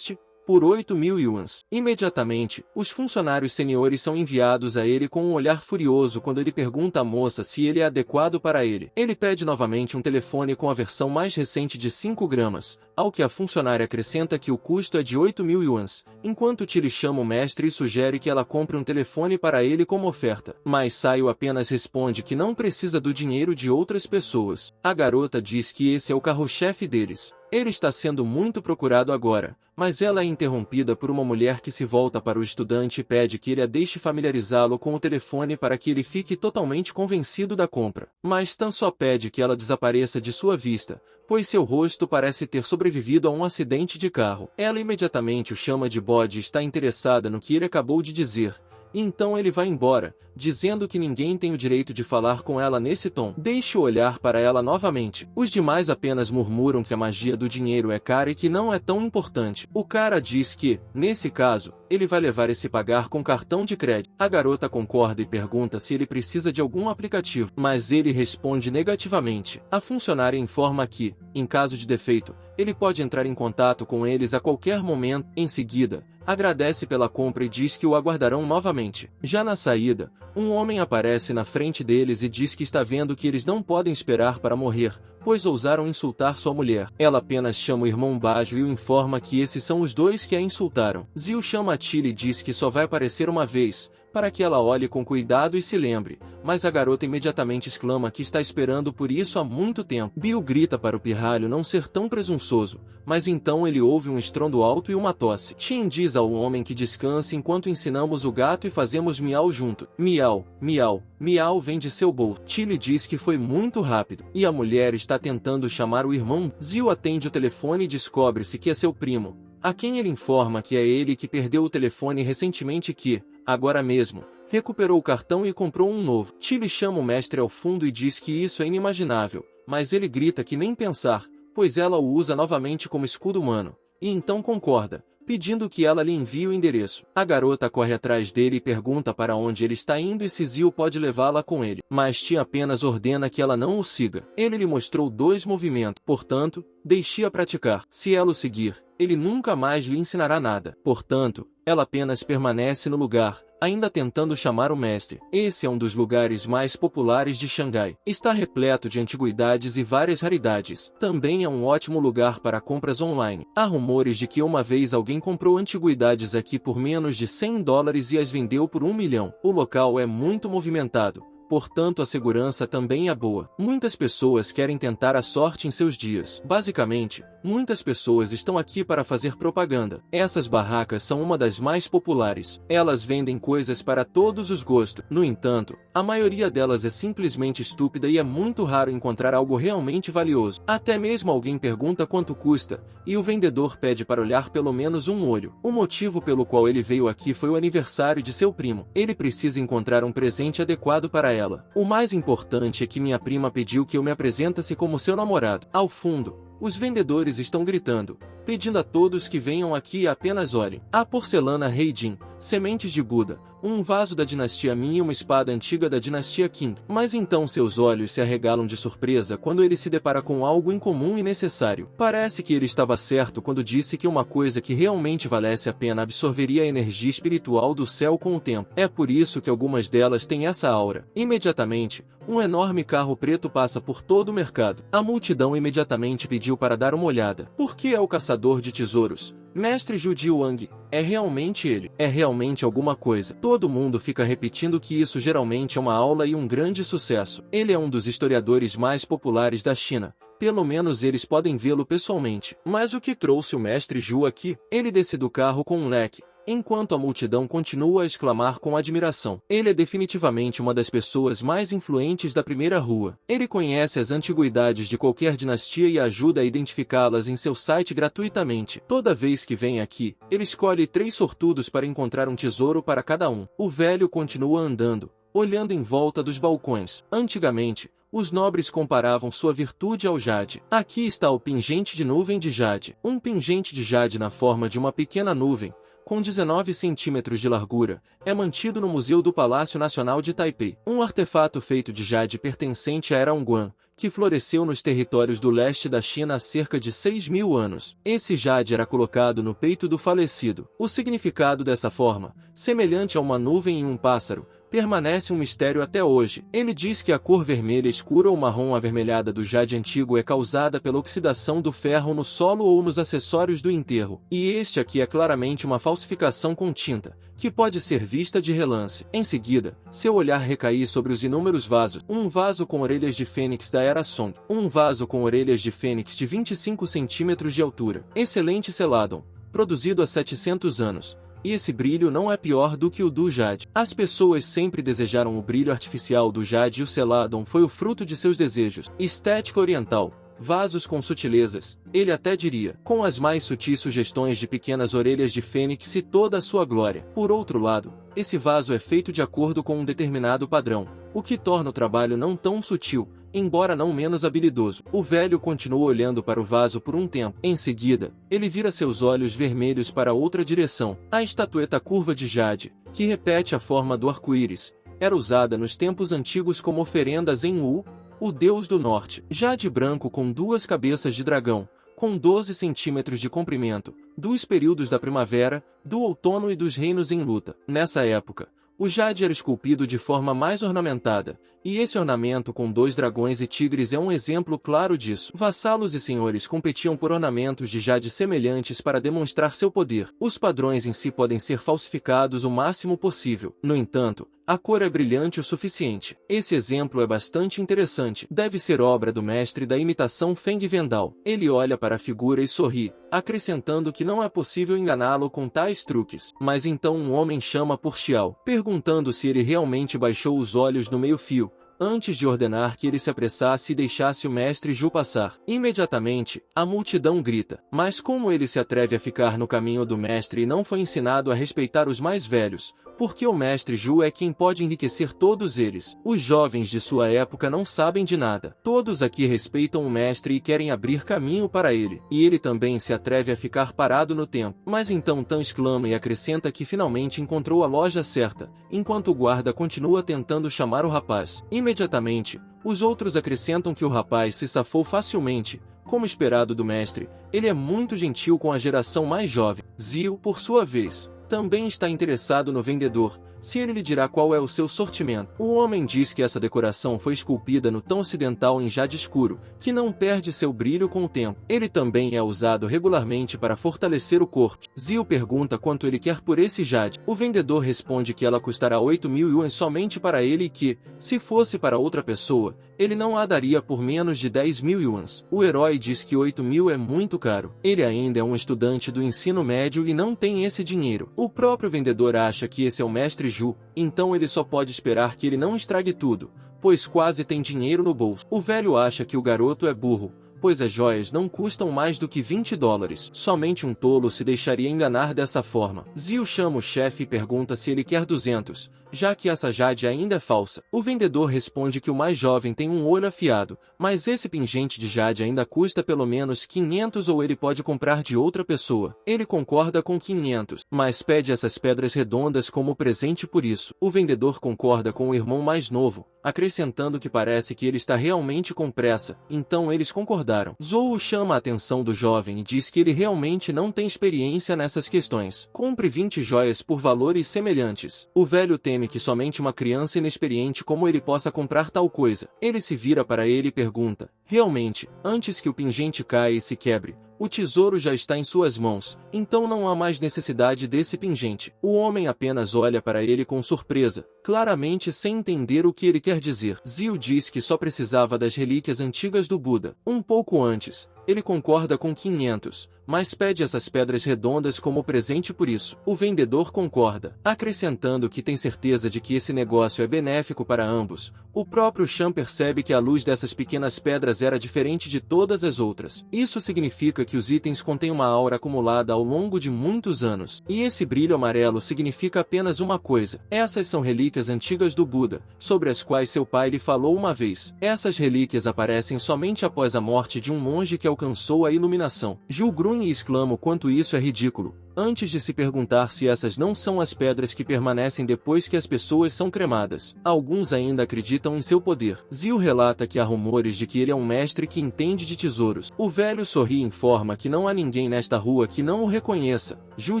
Por 8.000 yuans. Imediatamente, os funcionários seniores são enviados a ele com um olhar furioso quando ele pergunta à moça se ele é adequado para ele. Ele pede novamente um telefone com a versão mais recente de 5 gramas, ao que a funcionária acrescenta que o custo é de 8.000 yuans, enquanto Chile chama o mestre e sugere que ela compre um telefone para ele como oferta. Mas Saio apenas responde que não precisa do dinheiro de outras pessoas. A garota diz que esse é o carro-chefe deles. Ele está sendo muito procurado agora, mas ela é interrompida por uma mulher que se volta para o estudante e pede que ele a deixe familiarizá-lo com o telefone para que ele fique totalmente convencido da compra. Mas Tan só pede que ela desapareça de sua vista, pois seu rosto parece ter sobrevivido a um acidente de carro. Ela imediatamente o chama de bode e está interessada no que ele acabou de dizer. Então ele vai embora, dizendo que ninguém tem o direito de falar com ela nesse tom. Deixe-o olhar para ela novamente. Os demais apenas murmuram que a magia do dinheiro é cara e que não é tão importante. O cara diz que, nesse caso, ele vai levar esse pagar com cartão de crédito. A garota concorda e pergunta se ele precisa de algum aplicativo, mas ele responde negativamente. A funcionária informa que, em caso de defeito, ele pode entrar em contato com eles a qualquer momento. Em seguida, agradece pela compra e diz que o aguardarão novamente. Já na saída, um homem aparece na frente deles e diz que está vendo que eles não podem esperar para morrer, pois ousaram insultar sua mulher. Ela apenas chama o irmão Bajo e o informa que esses são os dois que a insultaram. Zio chama a Tilly e diz que só vai aparecer uma vez, para que ela olhe com cuidado e se lembre, mas a garota imediatamente exclama que está esperando por isso há muito tempo. Bill grita para o pirralho não ser tão presunçoso, mas então ele ouve um estrondo alto e uma tosse. Tim diz ao homem que descanse enquanto ensinamos o gato e fazemos miau junto. Miau, miau, miau vem de seu bolso. Tilly diz que foi muito rápido, e a mulher está tentando chamar o irmão. Zio atende o telefone e descobre-se que é seu primo, a quem ele informa que é ele que perdeu o telefone recentemente e que, agora mesmo, recuperou o cartão e comprou um novo. Tilly chama o mestre ao fundo e diz que isso é inimaginável, mas ele grita que nem pensar, pois ela o usa novamente como escudo humano, e então concorda, pedindo que ela lhe envie o endereço. A garota corre atrás dele e pergunta para onde ele está indo e se Zio pode levá-la com ele, mas Tia apenas ordena que ela não o siga. Ele lhe mostrou 2 movimentos, portanto, deixe-a praticar. Se ela o seguir, ele nunca mais lhe ensinará nada. Portanto, ela apenas permanece no lugar, ainda tentando chamar o mestre. Esse é um dos lugares mais populares de Xangai. Está repleto de antiguidades e várias raridades. Também é um ótimo lugar para compras online. Há rumores de que uma vez alguém comprou antiguidades aqui por menos de $100 e as vendeu por 1 milhão. O local é muito movimentado, portanto a segurança também é boa. Muitas pessoas querem tentar a sorte em seus dias. Basicamente, muitas pessoas estão aqui para fazer propaganda. Essas barracas são uma das mais populares. Elas vendem coisas para todos os gostos. No entanto, a maioria delas é simplesmente estúpida e é muito raro encontrar algo realmente valioso. Até mesmo alguém pergunta quanto custa, e o vendedor pede para olhar pelo menos um olho. O motivo pelo qual ele veio aqui foi o aniversário de seu primo. Ele precisa encontrar um presente adequado para ela. O mais importante é que minha prima pediu que eu me apresentasse como seu namorado. Ao fundo, os vendedores estão gritando, pedindo a todos que venham aqui e apenas olhem. A porcelana Heijin, sementes de Buda, um vaso da dinastia Ming e uma espada antiga da dinastia Qing. Mas então seus olhos se arregalam de surpresa quando ele se depara com algo incomum e necessário. Parece que ele estava certo quando disse que uma coisa que realmente valesse a pena absorveria a energia espiritual do céu com o tempo. É por isso que algumas delas têm essa aura. Imediatamente, um enorme carro preto passa por todo o mercado. A multidão imediatamente pediu para dar uma olhada. Por que é o caçador de tesouros? Mestre Zhu Jiwang, é realmente ele. É realmente alguma coisa. Todo mundo fica repetindo que isso geralmente é uma aula e um grande sucesso. Ele é um dos historiadores mais populares da China. Pelo menos eles podem vê-lo pessoalmente. Mas o que trouxe o mestre Zhu aqui? Ele desce do carro com um leque, enquanto a multidão continua a exclamar com admiração. Ele é definitivamente uma das pessoas mais influentes da primeira rua. Ele conhece as antiguidades de qualquer dinastia e ajuda a identificá-las em seu site gratuitamente. Toda vez que vem aqui, ele escolhe 3 sortudos para encontrar um tesouro para cada um. O velho continua andando, olhando em volta dos balcões. Antigamente, os nobres comparavam sua virtude ao jade. Aqui está o pingente de nuvem de jade. Um pingente de jade na forma de uma pequena nuvem, com 19 centímetros de largura, é mantido no Museu do Palácio Nacional de Taipei. Um artefato feito de jade pertencente à Era Guan, que floresceu nos territórios do leste da China há cerca de 6.000 anos. Esse jade era colocado no peito do falecido. O significado dessa forma, semelhante a uma nuvem em um pássaro, permanece um mistério até hoje. Ele diz que a cor vermelha escura ou marrom avermelhada do jade antigo é causada pela oxidação do ferro no solo ou nos acessórios do enterro. E este aqui é claramente uma falsificação com tinta, que pode ser vista de relance. Em seguida, seu olhar recai sobre os inúmeros vasos. Um vaso com orelhas de fênix da Era Song. Um vaso com orelhas de fênix de 25 centímetros de altura. Excelente Celadon, produzido há 700 anos. E esse brilho não é pior do que o do jade. As pessoas sempre desejaram o brilho artificial do jade e o Celadon foi o fruto de seus desejos. Estética oriental. Vasos com sutilezas, ele até diria, com as mais sutis sugestões de pequenas orelhas de fênix e toda a sua glória. Por outro lado, esse vaso é feito de acordo com um determinado padrão, o que torna o trabalho não tão sutil, embora não menos habilidoso. O velho continua olhando para o vaso por um tempo. Em seguida, ele vira seus olhos vermelhos para outra direção. A estatueta curva de jade, que repete a forma do arco-íris, era usada nos tempos antigos como oferendas em Wu, o deus do norte. Jade branco com 2 cabeças de dragão, com 12 centímetros de comprimento, dos períodos da primavera, do outono e dos reinos em luta. Nessa época, o jade era esculpido de forma mais ornamentada, e esse ornamento com 2 dragões e tigres é um exemplo claro disso. Vassalos e senhores competiam por ornamentos de jade semelhantes para demonstrar seu poder. Os padrões em si podem ser falsificados o máximo possível. No entanto, a cor é brilhante o suficiente. Esse exemplo é bastante interessante. Deve ser obra do mestre da imitação Feng Vendal. Ele olha para a figura e sorri, acrescentando que não é possível enganá-lo com tais truques. Mas então um homem chama por Xiao, perguntando se ele realmente baixou os olhos no meio-fio, antes de ordenar que ele se apressasse e deixasse o mestre Zhu passar. Imediatamente, a multidão grita. Mas como ele se atreve a ficar no caminho do mestre e não foi ensinado a respeitar os mais velhos? Porque o mestre Zhu é quem pode enriquecer todos eles. Os jovens de sua época não sabem de nada. Todos aqui respeitam o mestre e querem abrir caminho para ele. E ele também se atreve a ficar parado no tempo. Mas então Tan exclama e acrescenta que finalmente encontrou a loja certa, enquanto o guarda continua tentando chamar o rapaz. Imediatamente, os outros acrescentam que o rapaz se safou facilmente. Como esperado do mestre, ele é muito gentil com a geração mais jovem. Zio, por sua vez, também está interessado no vendedor, se ele lhe dirá qual é o seu sortimento. O homem diz que essa decoração foi esculpida no tom ocidental em jade escuro, que não perde seu brilho com o tempo. Ele também é usado regularmente para fortalecer o corpo. Zio pergunta quanto ele quer por esse jade. O vendedor responde que ela custará 8.000 yuans somente para ele e que, se fosse para outra pessoa, ele não a daria por menos de 10.000 yuans. O herói diz que 8.000 é muito caro. Ele ainda é um estudante do ensino médio e não tem esse dinheiro. O próprio vendedor acha que esse é o mestre Zhu, então ele só pode esperar que ele não estrague tudo, pois quase tem dinheiro no bolso. O velho acha que o garoto é burro, pois as joias não custam mais do que 20 dólares. Somente um tolo se deixaria enganar dessa forma. Zio chama o chefe e pergunta se ele quer 200, já que essa jade ainda é falsa. O vendedor responde que o mais jovem tem um olho afiado, mas esse pingente de jade ainda custa pelo menos 500 ou ele pode comprar de outra pessoa. Ele concorda com 500, mas pede essas pedras redondas como presente por isso. O vendedor concorda com o irmão mais novo, acrescentando que parece que ele está realmente com pressa, então eles concordaram. Zou chama a atenção do jovem e diz que ele realmente não tem experiência nessas questões. Compre 20 joias por valores semelhantes. O velho teme que somente uma criança inexperiente como ele possa comprar tal coisa. Ele se vira para ele e pergunta: realmente, antes que o pingente caia e se quebre, o tesouro já está em suas mãos, então não há mais necessidade desse pingente. O homem apenas olha para ele com surpresa, claramente sem entender o que ele quer dizer. Zio diz que só precisava das relíquias antigas do Buda. Um pouco antes, ele concorda com 500, mas pede essas pedras redondas como presente por isso. O vendedor concorda, acrescentando que tem certeza de que esse negócio é benéfico para ambos. O próprio Chan percebe que a luz dessas pequenas pedras era diferente de todas as outras. Isso significa que os itens contêm uma aura acumulada ao longo de muitos anos. E esse brilho amarelo significa apenas uma coisa. Essas são relíquias antigas do Buda, sobre as quais seu pai lhe falou uma vez. Essas relíquias aparecem somente após a morte de um monge que alcançou a iluminação. Zhu grunhe e exclama o quanto isso é ridículo, antes de se perguntar se essas não são as pedras que permanecem depois que as pessoas são cremadas. Alguns ainda acreditam em seu poder. Zio relata que há rumores de que ele é um mestre que entende de tesouros. O velho sorri e informa que não há ninguém nesta rua que não o reconheça. Zhu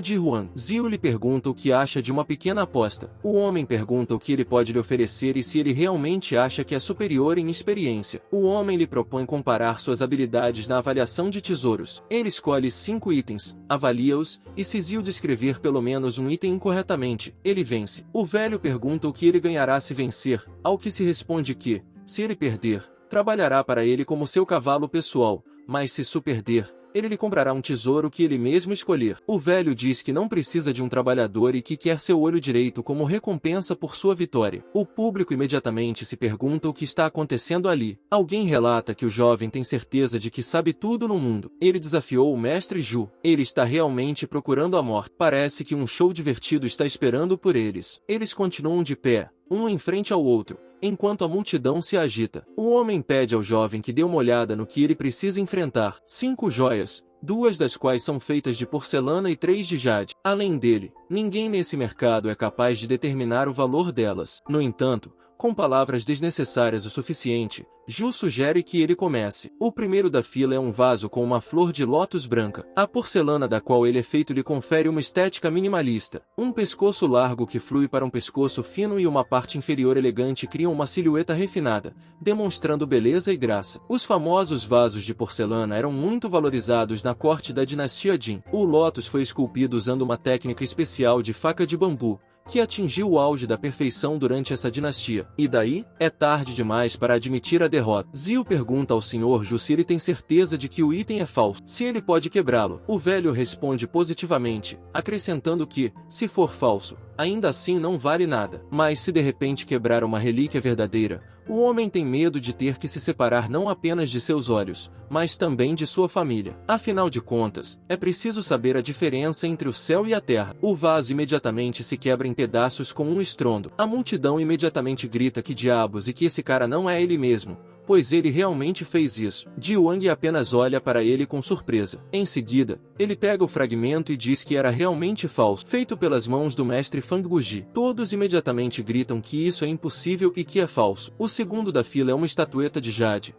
Jihuan. Zio lhe pergunta o que acha de uma pequena aposta. O homem pergunta o que ele pode lhe oferecer e se ele realmente acha que é superior em experiência. O homem lhe propõe comparar suas habilidades na avaliação de tesouros. Ele escolhe 5 itens, avalia-os, e se Zio descrever pelo menos um item incorretamente, ele vence. O velho pergunta o que ele ganhará se vencer, ao que se responde que, se ele perder, trabalhará para ele como seu cavalo pessoal, mas se perder, ele lhe comprará um tesouro que ele mesmo escolher. O velho diz que não precisa de um trabalhador e que quer seu olho direito como recompensa por sua vitória. O público imediatamente se pergunta o que está acontecendo ali. Alguém relata que o jovem tem certeza de que sabe tudo no mundo. Ele desafiou o mestre Zhu. Ele está realmente procurando a morte. Parece que um show divertido está esperando por eles. Eles continuam de pé, um em frente ao outro, enquanto a multidão se agita. O homem pede ao jovem que dê uma olhada no que ele precisa enfrentar. 5 joias, 2 das quais são feitas de porcelana e 3 de jade. Além dele, ninguém nesse mercado é capaz de determinar o valor delas. No entanto, Com palavras desnecessárias o suficiente, Ju sugere que ele comece. O primeiro da fila é um vaso com uma flor de lótus branca. A porcelana da qual ele é feito lhe confere uma estética minimalista. Um pescoço largo que flui para um pescoço fino e uma parte inferior elegante criam uma silhueta refinada, demonstrando beleza e graça. Os famosos vasos de porcelana eram muito valorizados na corte da dinastia Jin. O lótus foi esculpido usando uma técnica especial de faca de bambu, que atingiu o auge da perfeição durante essa dinastia. E daí, é tarde demais para admitir a derrota. Zio pergunta ao Sr. Ju se ele tem certeza de que o item é falso, se ele pode quebrá-lo. O velho responde positivamente, acrescentando que, se for falso, ainda assim não vale nada. Mas se de repente quebrar uma relíquia verdadeira, o homem tem medo de ter que se separar não apenas de seus olhos, mas também de sua família. Afinal de contas, é preciso saber a diferença entre o céu e a terra. O vaso imediatamente se quebra em pedaços com um estrondo. A multidão imediatamente grita que diabos e que esse cara não é ele mesmo, pois ele realmente fez isso. Ji Wang apenas olha para ele com surpresa. Em seguida, ele pega o fragmento e diz que era realmente falso, feito pelas mãos do mestre Fang Guji. Todos imediatamente gritam que isso é impossível e que é falso. O segundo da fila é uma estatueta de jade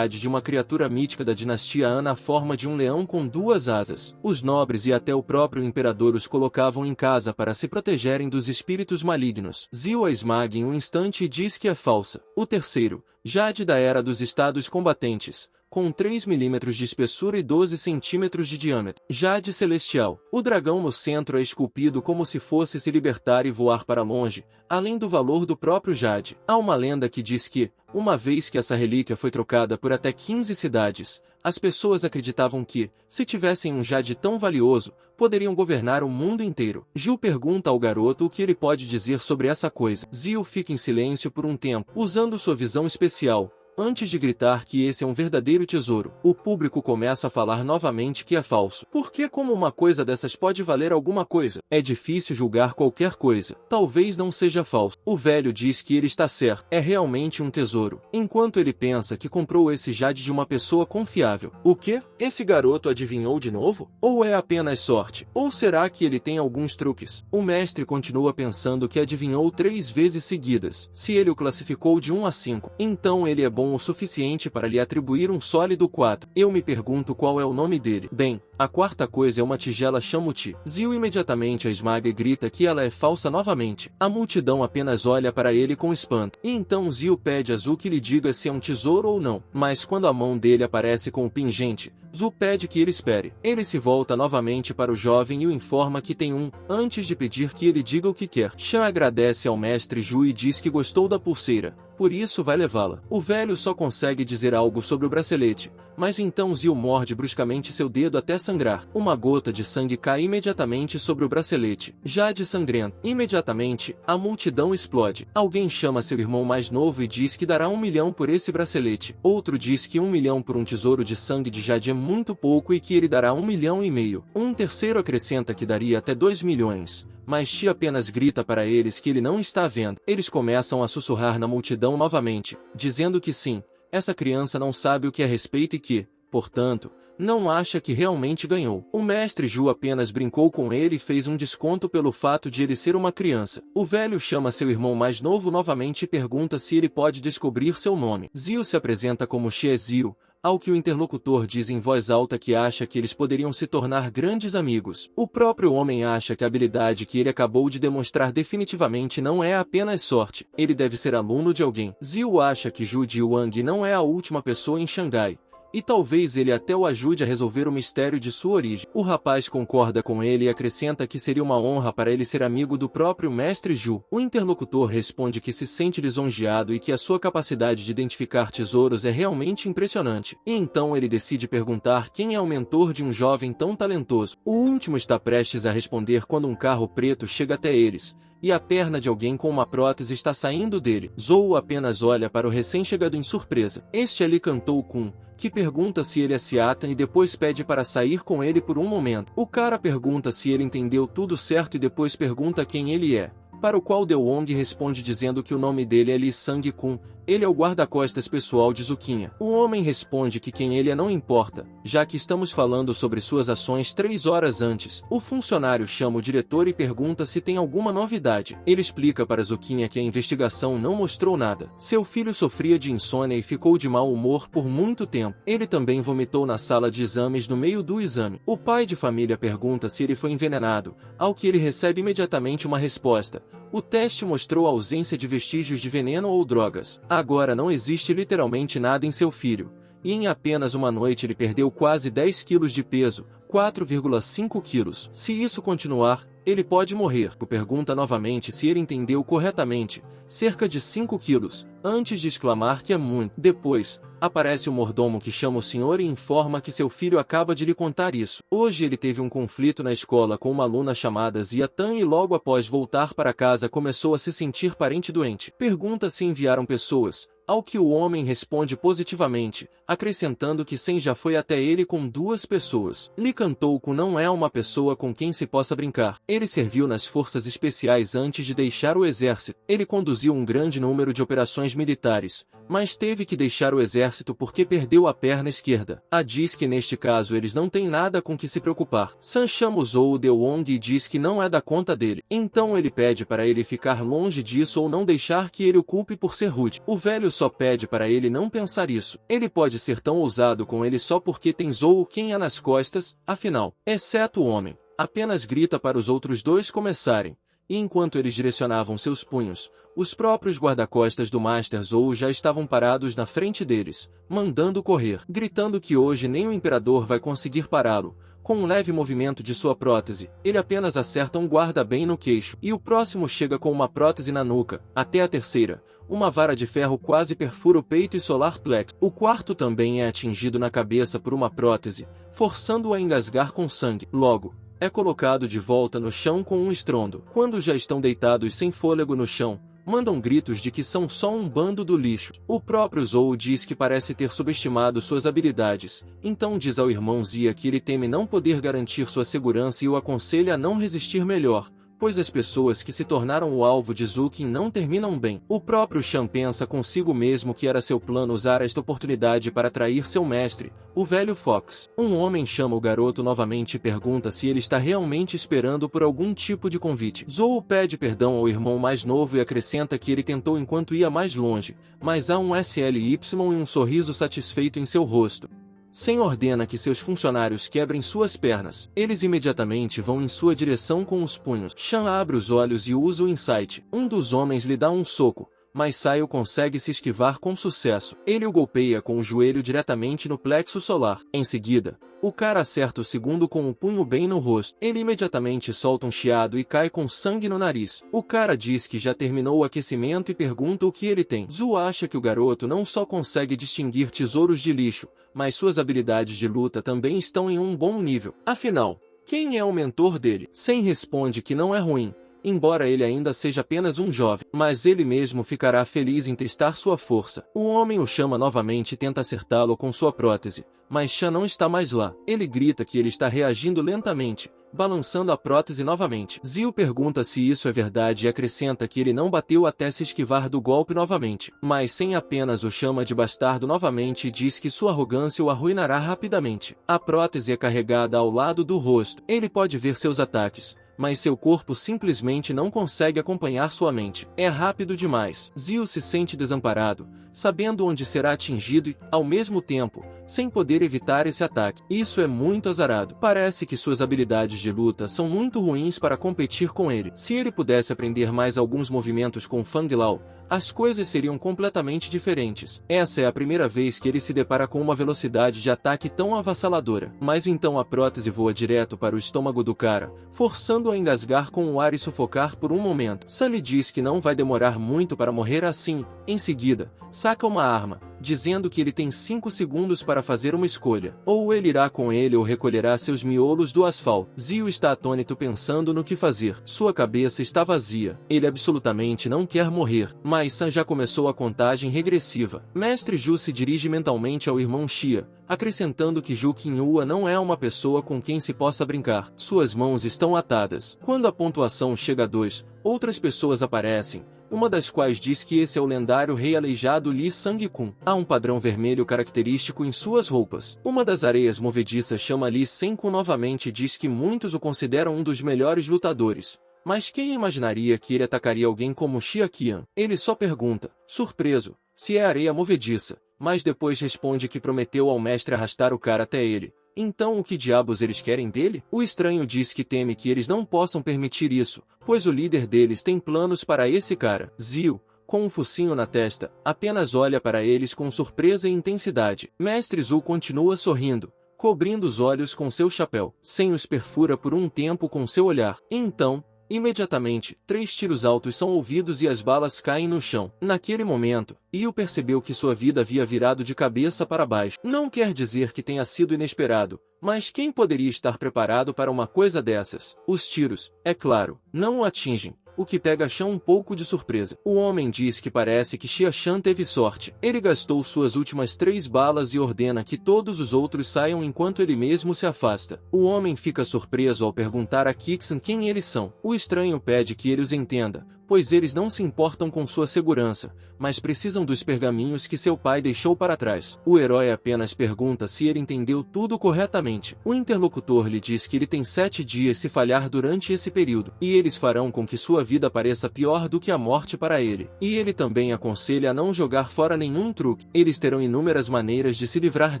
de uma criatura mítica da dinastia Han na forma de um leão com duas asas. Os nobres e até o próprio imperador os colocavam em casa para se protegerem dos espíritos malignos. Zio a esmaga em um instante e diz que é falsa. O terceiro, jade da era dos estados combatentes, com 3 milímetros de espessura e 12 centímetros de diâmetro. Jade celestial. O dragão no centro é esculpido como se fosse se libertar e voar para longe, além do valor do próprio jade. Há uma lenda que diz que, uma vez que essa relíquia foi trocada por até 15 cidades, as pessoas acreditavam que, se tivessem um jade tão valioso, poderiam governar o mundo inteiro. Ju pergunta ao garoto o que ele pode dizer sobre essa coisa. Zio fica em silêncio por um tempo, usando sua visão especial, antes de gritar que esse é um verdadeiro tesouro. O público começa a falar novamente que é falso. Porque como uma coisa dessas pode valer alguma coisa? É difícil julgar qualquer coisa. Talvez não seja falso. O velho diz que ele está certo. É realmente um tesouro. Enquanto ele pensa que comprou esse jade de uma pessoa confiável. O quê? Esse garoto adivinhou de novo? Ou é apenas sorte? Ou será que ele tem alguns truques? O mestre continua pensando que adivinhou 3 vezes seguidas. Se ele o classificou de 1 a 5, então ele é bom o suficiente para lhe atribuir um sólido 4. Eu me pergunto qual é o nome dele. Bem, a quarta coisa é uma tigela chamuti. Zio imediatamente a esmaga e grita que ela é falsa novamente. A multidão apenas olha para ele com espanto. E então Zio pede a Zu que lhe diga se é um tesouro ou não. Mas quando a mão dele aparece com o pingente, Zu pede que ele espere. Ele se volta novamente para o jovem e o informa que tem um, antes de pedir que ele diga o que quer. Shan agradece ao mestre Ju e diz que gostou da pulseira, por isso vai levá-la. O velho só consegue dizer algo sobre o bracelete, mas então Zio morde bruscamente seu dedo até sangrar. Uma gota de sangue cai imediatamente sobre o bracelete. Jade sangrento. Imediatamente, a multidão explode. Alguém chama seu irmão mais novo e diz que dará 1 milhão por esse bracelete. Outro diz que 1 milhão por um tesouro de sangue de Jade é muito pouco e que ele dará 1,5 milhão. Um terceiro acrescenta que daria até 2 milhões. Mas Chi apenas grita para eles que ele não está vendo. Eles começam a sussurrar na multidão novamente, dizendo que sim, essa criança não sabe o que é respeito e que, portanto, não acha que realmente ganhou. O mestre Ju apenas brincou com ele e fez um desconto pelo fato de ele ser uma criança. O velho chama seu irmão mais novo novamente e pergunta se ele pode descobrir seu nome. Zio se apresenta como Xie Zio, ao que o interlocutor diz em voz alta que acha que eles poderiam se tornar grandes amigos. O próprio homem acha que a habilidade que ele acabou de demonstrar definitivamente não é apenas sorte. Ele deve ser aluno de alguém. Zio acha que Ju Jiwang não é a última pessoa em Xangai, e talvez ele até o ajude a resolver o mistério de sua origem. O rapaz concorda com ele e acrescenta que seria uma honra para ele ser amigo do próprio mestre Ju. O interlocutor responde que se sente lisonjeado e que a sua capacidade de identificar tesouros é realmente impressionante. E então ele decide perguntar quem é o mentor de um jovem tão talentoso. O último está prestes a responder quando um carro preto chega até eles, e a perna de alguém com uma prótese está saindo dele. Zou apenas olha para o recém-chegado em surpresa. Este ali cantou Kun, que pergunta se ele é Siatan e depois pede para sair com ele por um momento. O cara pergunta se ele entendeu tudo certo e depois pergunta quem ele é, para o qual De Wong responde dizendo que o nome dele é Lee Sang-kun, ele é o guarda-costas pessoal de Zuquinha. O homem responde que quem ele é não importa, já que estamos falando sobre suas ações 3 horas antes. O funcionário chama o diretor e pergunta se tem alguma novidade. Ele explica para Zuquinha que a investigação não mostrou nada. Seu filho sofria de insônia e ficou de mau humor por muito tempo. Ele também vomitou na sala de exames no meio do exame. O pai de família pergunta se ele foi envenenado, ao que ele recebe imediatamente uma resposta. O teste mostrou a ausência de vestígios de veneno ou drogas. Agora não existe literalmente nada em seu filho. E em apenas uma noite ele perdeu quase 10 quilos de peso, 4,5 quilos. Se isso continuar, ele pode morrer. Pergunta novamente se ele entendeu corretamente. Cerca de 5 quilos, antes de exclamar que é muito. Depois, aparece o mordomo que chama o senhor e informa que seu filho acaba de lhe contar isso. Hoje ele teve um conflito na escola com uma aluna chamada Ziatan e logo após voltar para casa começou a se sentir parente doente. Pergunta se enviaram pessoas, ao que o homem responde positivamente, acrescentando que Sen já foi até ele com 2 pessoas. Li Cantouco não é uma pessoa com quem se possa brincar. Ele serviu nas forças especiais antes de deixar o exército. Ele conduziu um grande número de operações militares, mas teve que deixar o exército porque perdeu a perna esquerda. A diz que neste caso eles não têm nada com que se preocupar. San chama o Zou de Wong e diz que não é da conta dele. Então ele pede para ele ficar longe disso ou não deixar que ele o culpe por ser rude. O velho só pede para ele não pensar isso. Ele pode ser tão ousado com ele só porque tem Zou quem é nas costas, afinal, exceto o homem. Apenas grita para os outros 2 começarem. E enquanto eles direcionavam seus punhos, os próprios guarda-costas do Master Zou já estavam parados na frente deles, mandando correr, gritando que hoje nem o imperador vai conseguir pará-lo. Com um leve movimento de sua prótese, ele apenas acerta um guarda bem no queixo, e o próximo chega com uma prótese na nuca, até a terceira. Uma vara de ferro quase perfura o peito e solar plexo. O quarto também é atingido na cabeça por uma prótese, forçando-o a engasgar com sangue. Logo, é colocado de volta no chão com um estrondo. Quando já estão deitados sem fôlego no chão, mandam gritos de que são só um bando do lixo. O próprio Zou diz que parece ter subestimado suas habilidades, então diz ao irmão Zia que ele teme não poder garantir sua segurança e o aconselha a não resistir melhor, pois as pessoas que se tornaram o alvo de Zukin não terminam bem. O próprio Shan pensa consigo mesmo que era seu plano usar esta oportunidade para trair seu mestre, o velho Fox. Um homem chama o garoto novamente e pergunta se ele está realmente esperando por algum tipo de convite. Zou pede perdão ao irmão mais novo e acrescenta que ele tentou enquanto ia mais longe, mas há um SLY e um sorriso satisfeito em seu rosto. Sen ordena que seus funcionários quebrem suas pernas. Eles imediatamente vão em sua direção com os punhos. Shan abre os olhos e usa o insight. Um dos homens lhe dá um soco, mas Saio consegue se esquivar com sucesso. Ele o golpeia com o joelho diretamente no plexo solar. Em seguida, o cara acerta o segundo com o punho bem no rosto. Ele imediatamente solta um chiado e cai com sangue no nariz. O cara diz que já terminou o aquecimento e pergunta o que ele tem. Zu acha que o garoto não só consegue distinguir tesouros de lixo, mas suas habilidades de luta também estão em um bom nível. Afinal, quem é o mentor dele? Sen responde que não é ruim, embora ele ainda seja apenas um jovem, mas ele mesmo ficará feliz em testar sua força. O homem o chama novamente e tenta acertá-lo com sua prótese, mas Shan não está mais lá. Ele grita que ele está reagindo lentamente, balançando a prótese novamente. Zio pergunta se isso é verdade e acrescenta que ele não bateu até se esquivar do golpe novamente, mas Sen apenas o chama de bastardo novamente e diz que sua arrogância o arruinará rapidamente. A prótese é carregada ao lado do rosto. Ele pode ver seus ataques, mas seu corpo simplesmente não consegue acompanhar sua mente. É rápido demais. Zio se sente desamparado, sabendo onde será atingido e, ao mesmo tempo, sem poder evitar esse ataque. Isso é muito azarado. Parece que suas habilidades de luta são muito ruins para competir com ele. Se ele pudesse aprender mais alguns movimentos com Fang Lao, as coisas seriam completamente diferentes. Essa é a primeira vez que ele se depara com uma velocidade de ataque tão avassaladora. Mas então a prótese voa direto para o estômago do cara, forçando-o a engasgar com o ar e sufocar por um momento. Sully diz que não vai demorar muito para morrer assim. Em seguida, saca uma arma, dizendo que ele tem 5 segundos para fazer uma escolha. Ou ele irá com ele ou recolherá seus miolos do asfalto. Zio está atônito pensando no que fazer. Sua cabeça está vazia. Ele absolutamente não quer morrer. Mas San já começou a contagem regressiva. Mestre Ju se dirige mentalmente ao irmão Xia, acrescentando que Ju Qinhua não é uma pessoa com quem se possa brincar. Suas mãos estão atadas. Quando a pontuação chega a 2, outras pessoas aparecem, uma das quais diz que esse é o lendário rei aleijado Lee Sang-kun. Há um padrão vermelho característico em suas roupas. Uma das areias movediças chama Lee Sang-kun novamente e diz que muitos o consideram um dos melhores lutadores. Mas quem imaginaria que ele atacaria alguém como Xia Qian? Ele só pergunta, surpreso, se é areia movediça, mas depois responde que prometeu ao mestre arrastar o cara até ele. Então o que diabos eles querem dele? O estranho diz que teme que eles não possam permitir isso, pois o líder deles tem planos para esse cara. Zio, com um focinho na testa, apenas olha para eles com surpresa e intensidade. Mestre Zhu continua sorrindo, cobrindo os olhos com seu chapéu. Sem os perfura por um tempo com seu olhar. Então, imediatamente, 3 tiros altos são ouvidos e as balas caem no chão. Naquele momento, Io percebeu que sua vida havia virado de cabeça para baixo. Não quer dizer que tenha sido inesperado, mas quem poderia estar preparado para uma coisa dessas? Os tiros, é claro, não o atingem, o que pega Shan um pouco de surpresa. O homem diz que parece que Xia Shan teve sorte. Ele gastou suas últimas 3 balas e ordena que todos os outros saiam enquanto ele mesmo se afasta. O homem fica surpreso ao perguntar a Kixan quem eles são. O estranho pede que ele os entenda, pois eles não se importam com sua segurança, mas precisam dos pergaminhos que seu pai deixou para trás. O herói apenas pergunta se ele entendeu tudo corretamente. O interlocutor lhe diz que ele tem 7 dias se falhar durante esse período, e eles farão com que sua vida pareça pior do que a morte para ele. E ele também aconselha a não jogar fora nenhum truque. Eles terão inúmeras maneiras de se livrar